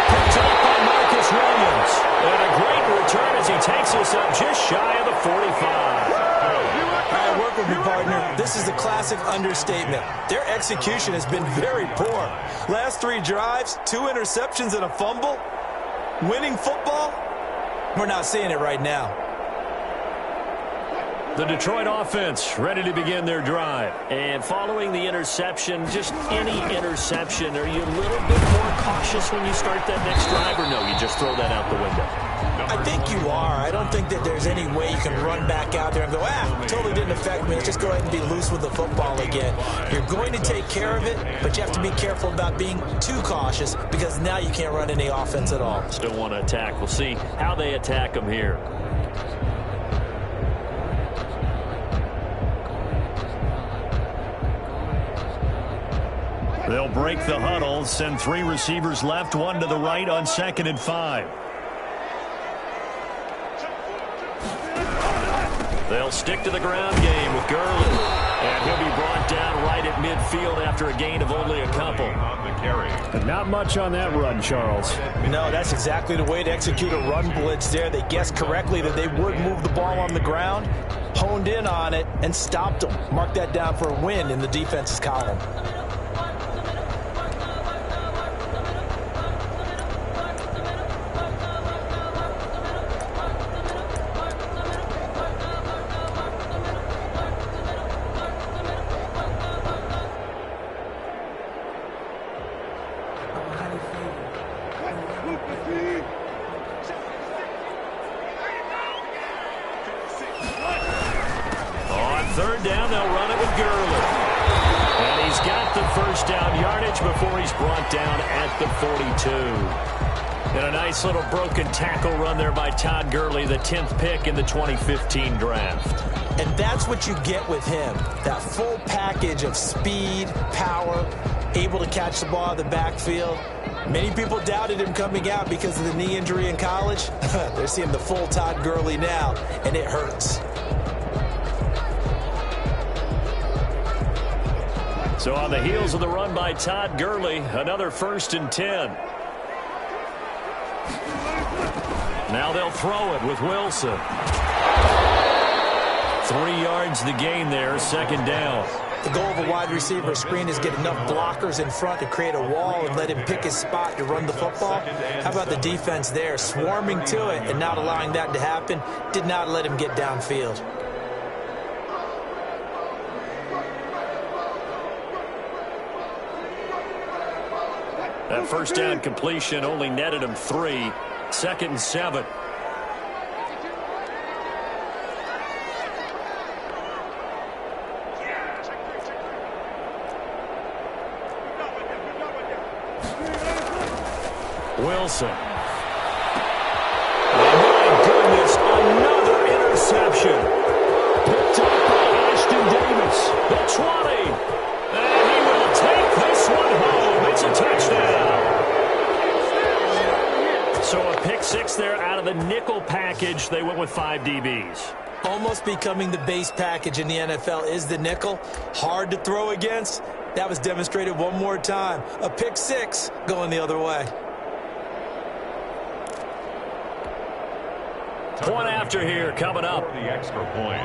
Picked up by Marcus Williams. And a great return as he takes us up just shy of the 45. All right, work with me, partner. This is the classic understatement. Their execution has been very poor. Last 3 drives, 2 interceptions and a fumble. Winning football? We're not seeing it right now. The Detroit offense ready to begin their drive. And following the interception, just any interception, are you a little bit more cautious when you start that next drive, or no, you just throw that out the window? I think you are. I don't think that there's any way you can run back out there and go, totally didn't affect me. Let's just go ahead and be loose with the football again. You're going to take care of it, but you have to be careful about being too cautious because now you can't run any offense at all. Still want to attack. We'll see how they attack them here. They'll break the huddle, send 3 receivers left, 1 to the right on 2nd and 5. They'll stick to the ground game with Gurley. And he'll be brought down right at midfield after a gain of only a couple. Not much on that run, Charles. No, that's exactly the way to execute a run blitz there. They guessed correctly that they would move the ball on the ground, honed in on it, and stopped them. Mark that down for a win in the defense's column. And a nice little broken tackle run there by Todd Gurley, the 10th pick in the 2015 draft. And that's what you get with him, that full package of speed, power, able to catch the ball out of the backfield. Many people doubted him coming out because of the knee injury in college. They're seeing the full Todd Gurley now, and it hurts. So on the heels of the run by Todd Gurley, another 1st and 10. Now they'll throw it with Wilson. 3 yards the gain there, 2nd down. The goal of a wide receiver screen is get enough blockers in front to create a wall and let him pick his spot to run the football. How about the defense there, swarming to it and not allowing that to happen? Did not let him get downfield. That first down completion only netted him 3. 2nd and 7. Wilson. And my goodness, another interception. Picked up by Ashton Davis. The 20. And he will take this one home. It's a touchdown. So a pick six there out of the nickel package. They went with 5 DBs. Almost becoming the base package in the NFL is the nickel. Hard to throw against. That was demonstrated one more time. A pick six going the other way. Point after here coming up. The extra point.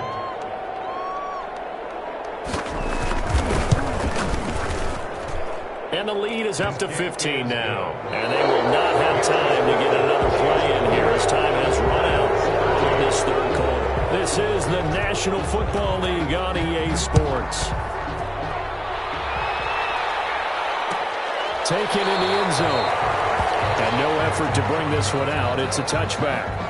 And the lead is up to 15 now. And they will not have time to get another play in here as time has run out in this third quarter. This is the National Football League on EA Sports. Taken in the end zone. And no effort to bring this one out. It's a touchback.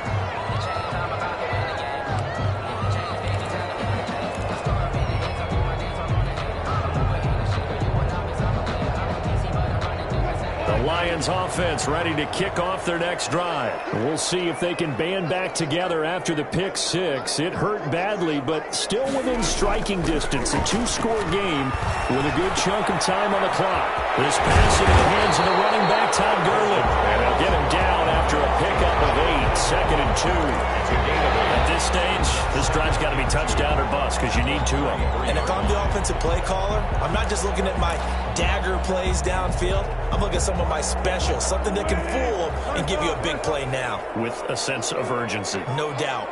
Lions offense ready to kick off their next drive. We'll see if they can band back together after the pick six. It hurt badly, but still within striking distance. A two-score game with a good chunk of time on the clock. This pass into the hands of the running back, Todd Gurley. And they'll get him down after a pickup of 8. 2nd and 2. At this stage, this drive's got to be touchdown or bust because you need 2 of them. And if I'm the offensive play caller, I'm not just looking at my dagger plays downfield. I'm looking at some of my specials, something that can fool them and give you a big play now. With a sense of urgency. No doubt.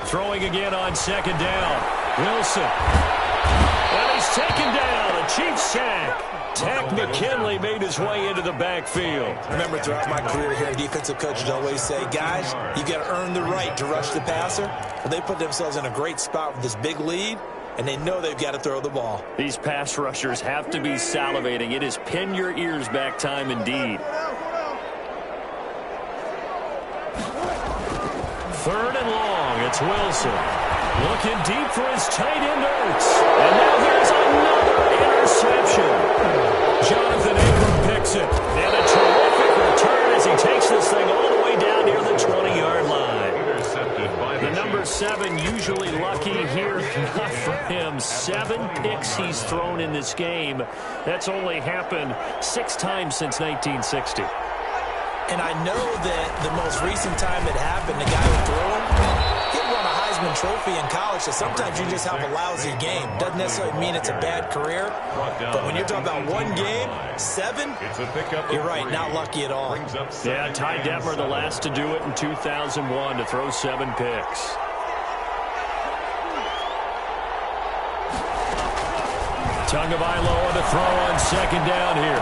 Throwing again on 2nd down. Wilson. And he's taken down. A Chiefs sack. Tack McKinley made his way into the backfield. Remember, throughout my career here, defensive coaches always say, guys, you got to earn the right to rush the passer. Well, they put themselves in a great spot with this big lead, and they know they've got to throw the ball. These pass rushers have to be salivating. It is pin your ears back time indeed. 3rd and long. It's Wilson. Looking deep for his tight end, Ertz. And now here's another interception. Jonathan Abram picks it. And a terrific return as he takes this thing all the way down near the 20-yard line. Intercepted by the number 7 usually lucky here. Not for him. 7 picks he's thrown in this game. That's only happened 6 times since 1960. And I know that the most recent time it happened, the guy who threw him, he won a Heisman Trophy in college, so sometimes you just have a lousy game. Doesn't necessarily mean it's a bad career, but when you're talking about one game, 7, you're right, not lucky at all. Yeah, Ty Detmer, the last to do it in 2001, to throw 7 picks. Tagovailoa to throw on 2nd down here.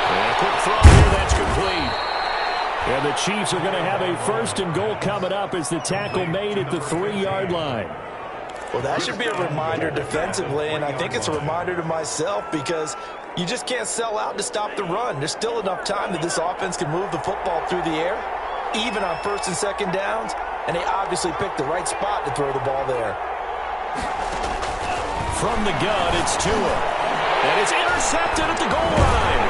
And a quick throw here, that's complete. And the Chiefs are going to have a 1st and goal coming up as the tackle made at the 3-yard line. Well, that should be a reminder defensively, and I think it's a reminder to myself because you just can't sell out to stop the run. There's still enough time that this offense can move the football through the air, even on 1st and 2nd downs, and they obviously picked the right spot to throw the ball there. From the gun, it's Tua. And it's intercepted at the goal line.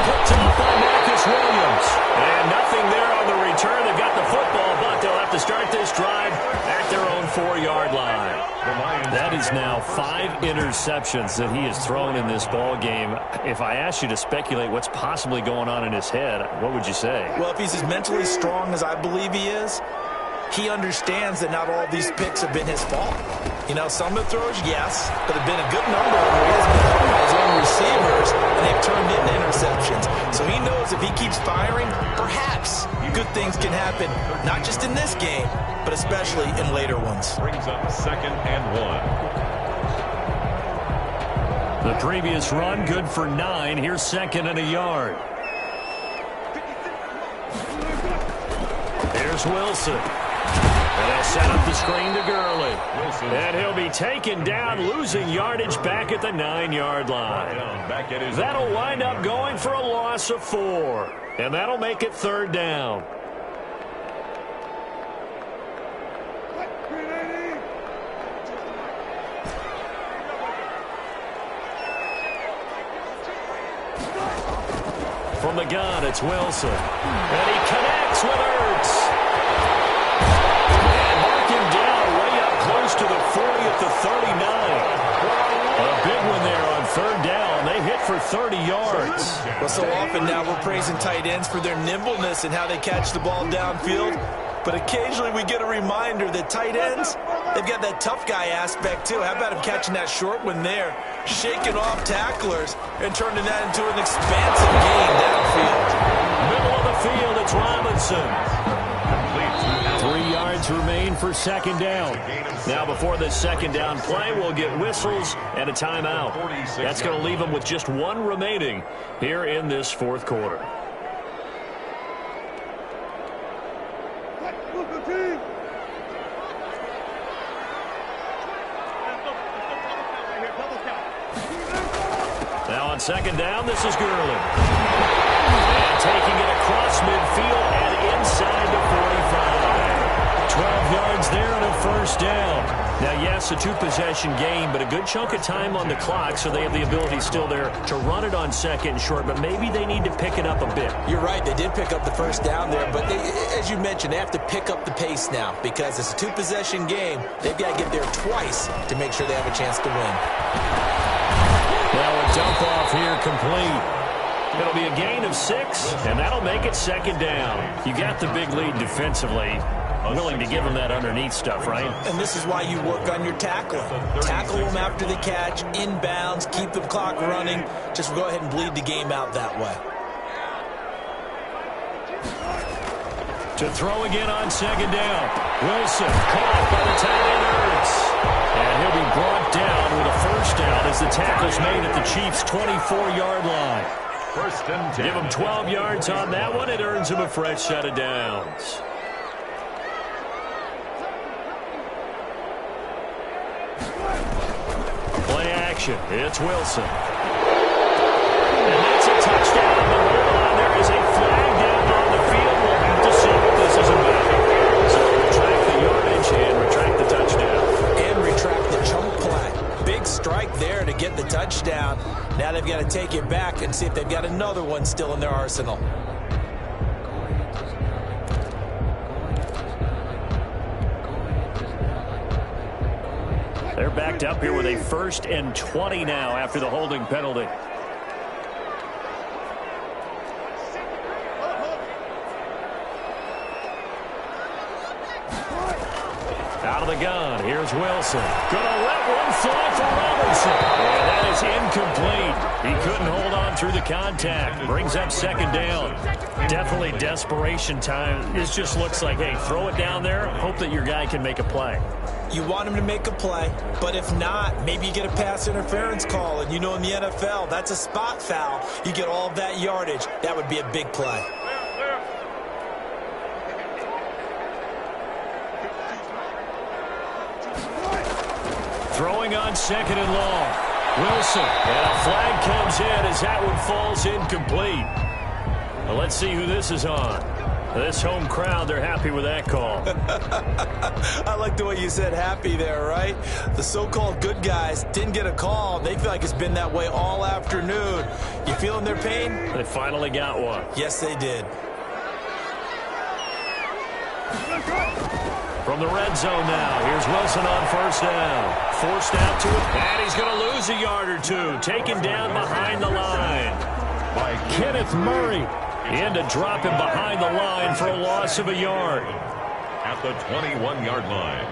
Picked off by Marcus Williams. And nothing there on the return. They've got the football, but they'll have to start this drive at their own 4-yard line. That is now 5 interceptions that he has thrown in this ball game. If I asked you to speculate what's possibly going on in his head, what would you say? Well, if he's as mentally strong as I believe he is, he understands that not all these picks have been his fault. You know, some of the throws, yes, but there have been a good number of them where he has been helped by his own receivers, and they've turned into interceptions. So he knows if he keeps firing, perhaps good things can happen, not just in this game, but especially in later ones. Brings up 2nd and 1. The previous run, good for 9. Here's 2nd and a yard. Here's Wilson. And they'll set up the screen to Gurley. And he'll be taken down, losing yardage back at the 9-yard line. That'll wind up going for a loss of 4. And that'll make it 3rd down. From the gun, it's Wilson. And he connects with Ertz. And mark him down way up close to the 40 at the 39. A big one there on third down. They hit for 30 yards. Well, so often now we're praising tight ends for their nimbleness and how they catch the ball downfield. But occasionally we get a reminder that tight ends, they've got that tough guy aspect too. How about him catching that short one there, shaking off tacklers, and turning that into an expansive gain downfield. Middle of the field, it's Robinson. 3 yards remain for second down. Now before the second down play, we'll get whistles and a timeout. That's going to leave them with just one remaining here in this fourth quarter. Now on second down, this is Gurley. And taking it across midfield and inside the 45. 12 yards there and a first down. Now, yes, a two-possession game, but a good chunk of time on the clock, so they have the ability still there to run it on second and short, but maybe they need to pick it up a bit. You're right. They did pick up the first down there, but they, as you mentioned, they have to pick up the pace now because it's a two-possession game. They've got to get there twice to make sure they have a chance to win. Now a dump off here complete. It'll be a gain of 6, and that'll make it second down. You got the big lead defensively. Willing to give them that underneath stuff, right? And this is why you work on your tackling. Tackle them after the catch, inbounds, keep the clock running. Just go ahead and bleed the game out that way. To throw again on second down. Wilson caught by the tight end Ertz. And he'll be brought down with a first down as the tackle's made at the Chiefs' 24-yard line. First and 10. Give him 12 yards on that one. It earns him a fresh set of downs. Play action. It's Wilson. And that's a touchdown. But hold on, there is a flag down on the field. We'll have to see what this is about. So retract the yardage and retract the touchdown. And retract the chunk play. Big strike there to get the touchdown. Now they've got to take it back and see if they've got another one still in their arsenal. They're backed up here with a 1st and 20 now after the holding penalty. Out of the gun, here's Wilson. Gonna let one fly for Robinson. And that is incomplete. He couldn't hold on through the contact. Brings up second down. Definitely desperation time. This just looks like, hey, throw it down there. Hope that your guy can make a play. You want him to make a play, but if not, maybe you get a pass interference call. And you know in the NFL, that's a spot foul. You get all of that yardage. That would be a big play. Throwing on second and long. Wilson. And a flag comes in as that one falls incomplete. Well, let's see who this is on. This home crowd, they're happy with that call. I like the way you said happy there, right? The so-called good guys didn't get a call. They feel like it's been that way all afternoon. You feeling their pain? They finally got one. Yes, they did. From the red zone now, here's Wilson on first down. Forced out to it, and he's going to lose a yard or two. Taken down behind the line by Kenneth Murray. In to drop him behind the line for a loss of a yard. At the 21-yard line.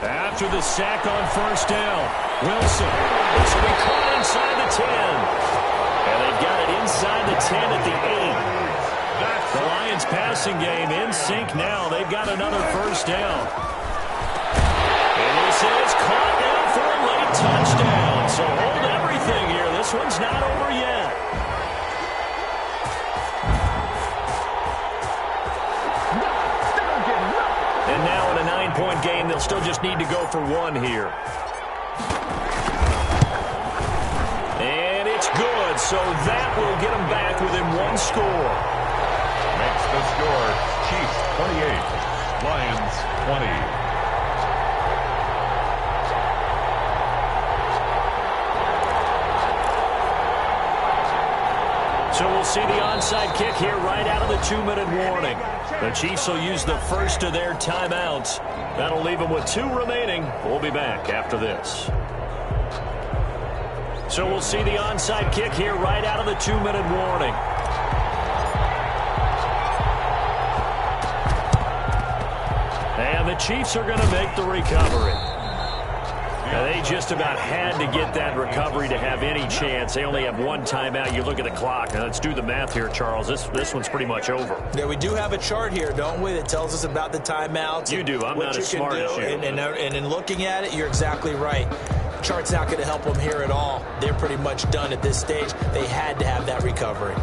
After the sack on first down, Wilson. This will be caught inside the 10. And they've got it inside the 10 at the 8. The Lions passing game in sync now. They've got another first down. And this is caught down for a late touchdown. So hold everything here. This one's not over yet. And now in a 9-point game, they'll still just need to go for one here. And it's good, so that will get them back within one score. Makes the score Chiefs 28, Lions 20. So we'll see the onside kick here right out of the 2-minute warning. The Chiefs will use the first of their timeouts. That'll leave them with 2 remaining. We'll be back after this. So we'll see the onside kick here right out of the 2-minute warning. And the Chiefs are going to make the recovery. Now, they just about had to get that recovery to have any chance. They only have 1 timeout. You look at the clock. Now, let's do the math here, Charles. This one's pretty much over. Yeah, we do have a chart here, don't we, that tells us about the timeouts. You do. I'm not as smart as you. And in looking at it, you're exactly right. Chart's not going to help them here at all. They're pretty much done at this stage. They had to have that recovery.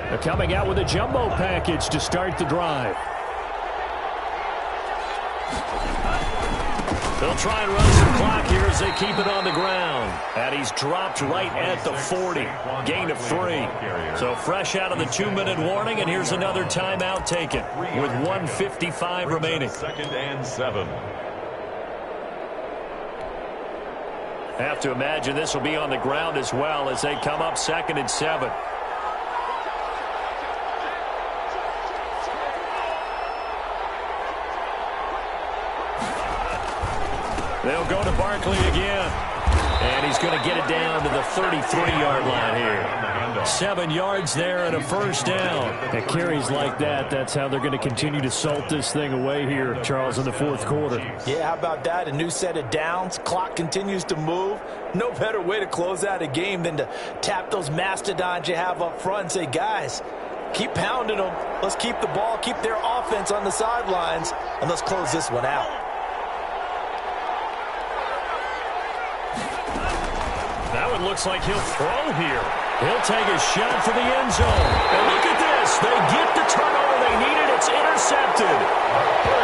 They're coming out with a jumbo package to start the drive. They'll try and run some clock here as they keep it on the ground. And he's dropped right at the 40. Gain of 3. So fresh out of the 2-minute warning, and here's another timeout taken with 1:55 remaining. 2nd and 7. Have to imagine this will be on the ground as well as they come up 2nd and 7. They'll go to Barkley again. And he's going to get it down to the 33-yard line here. 7 yards there and a first down. At carries like that, that's how they're going to continue to salt this thing away here, Charles, in the 4th quarter. Yeah, how about that? A new set of downs. Clock continues to move. No better way to close out a game than to tap those mastodons you have up front and say, guys, keep pounding them. Let's keep the ball, keep their offense on the sidelines, and let's close this one out. That one looks like he'll throw here. He'll take a shot for the end zone. And look at this. They get the turnover they needed. It's intercepted.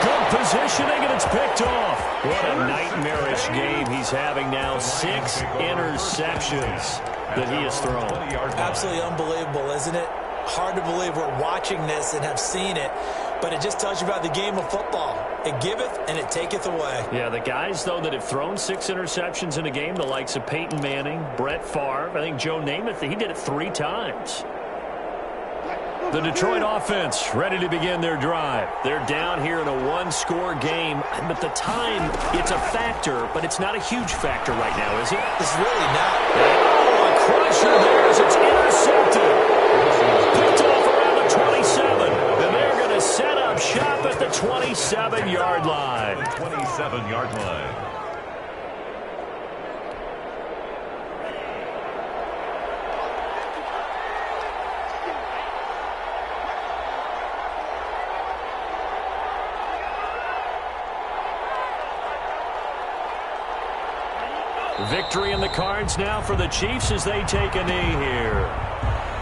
Good positioning, and it's picked off. What a nightmarish game he's having now. 6 interceptions that he has thrown. Absolutely unbelievable, isn't it? Hard to believe we're watching this and have seen it, but it just tells you about the game of football. It giveth and it taketh away. Yeah, the guys, though, that have thrown 6 interceptions in a game, the likes of Peyton Manning, Brett Favre, I think Joe Namath, he did it 3 times. The Detroit offense ready to begin their drive. They're down here in a 1-score game, but the time, it's a factor, but it's not a huge factor right now, is it? It's really not. Oh, a crusher there as it's intercepted. Picked off around the 27, and they're going to set up shop at the 27-yard line. 27-yard line. Victory in the cards now for the Chiefs as they take a knee here.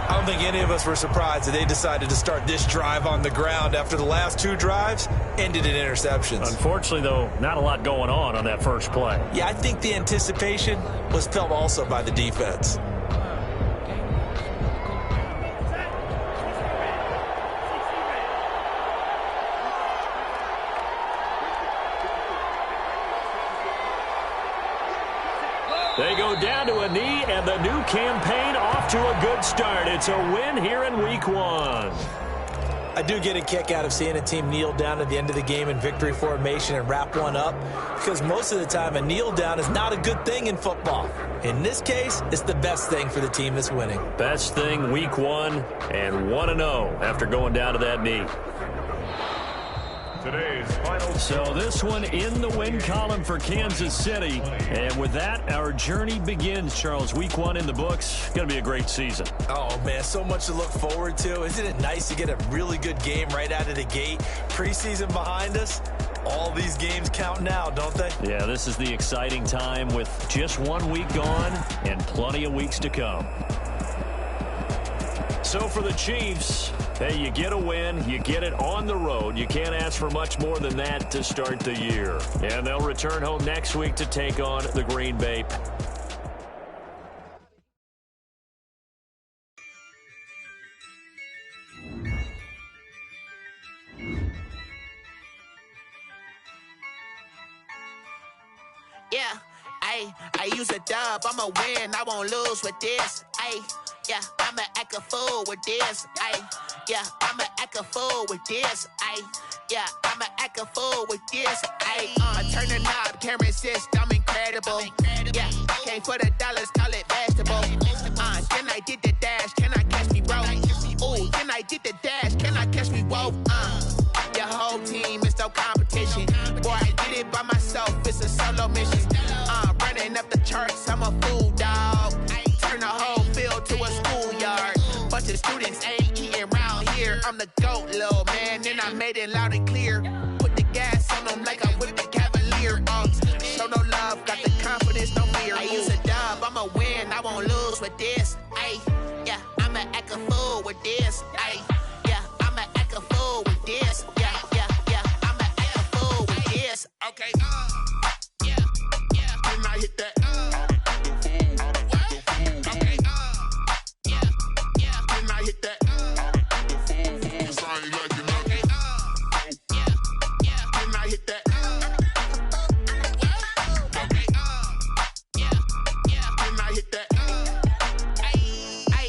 I don't think any of us were surprised that they decided to start this drive on the ground after the last 2 drives ended in interceptions. Unfortunately, though, not a lot going on that first play. Yeah, I think the anticipation was felt also by the defense. They go down to a knee, and the new campaign off to a good start. It's a win here in Week 1. I do get a kick out of seeing a team kneel down at the end of the game in victory formation and wrap one up, because most of the time a kneel down is not a good thing in football. In this case, it's the best thing for the team that's winning. Best thing Week 1 and 1-0 after going down to that knee. Today's final. So this one in the win column for Kansas City. And with that, our journey begins, Charles. Week 1 in the books. Going to be a great season. Oh, man, so much to look forward to. Isn't it nice to get a really good game right out of the gate? Preseason behind us. All these games count now, don't they? Yeah, this is the exciting time with just 1 week gone and plenty of weeks to come. So for the Chiefs, hey, you get a win, you get it on the road. You can't ask for much more than that to start the year. And they'll return home next week to take on the Green Bay. Yeah, Ay, I use a dub, I'ma win, I won't lose with this. Ay, yeah, I'ma act a fool with this. Ay, yeah, I'ma act a fool with this. Ay, yeah, I'ma act a fool with this. Ay, I turn the knob, can't resist, I'm incredible. Yeah, came for the dollars, call it vegetable. Then I did the dash, can I catch me, bro? Ooh, then I did the dash, can I catch me, whoa? Your whole team is no competition. Boy, I did it by myself, it's a solo mission. Running up the charts, I'm a fool, dog. Turn the whole field to a schoolyard. Bunch of students ain't eating round here. I'm the GOAT, little man, and I made it loud and clear. Put the gas on them like I whipped the Cavalier. Show no love, got the confidence, no fear. I use a dub, I'ma win, I won't lose with this. Ay, yeah, I'ma act a fool with this. Ay, yeah, I'ma act a fool with this. Yeah, yeah, yeah, I'ma act a fool with this. Okay, yeah, yeah, then I hit that. Okay, yeah, yeah, then I hit that. Okay, yeah, yeah, then I hit that. Okay, yeah, yeah, then I hit that. Ay,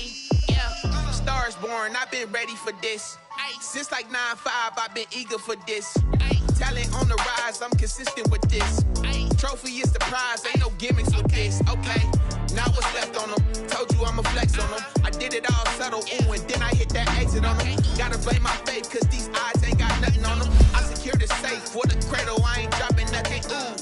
yeah, stars born, I've been ready for this. Since like 9-5, I've been eager for this. Talent on the rise, I'm consistent with this. Trophy is the prize, ain't no gimmicks with this. Okay, now what's left on them? Told you I'ma flex on them. I did it all subtle, ooh, and then I hit that exit on them. Gotta blame my faith, cause these odds ain't got nothing on them. I secured the safe for the cradle, I ain't dropping nothing, ooh.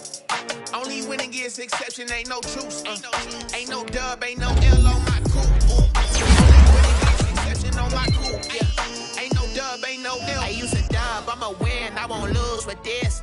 Only winning is exception, ain't no truce. Ain't no dub, ain't no L on my crew. Only winning is exception on my crew, yeah. Ain't no dub, ain't no L. I use a dub, I'ma win, I won't lose with this.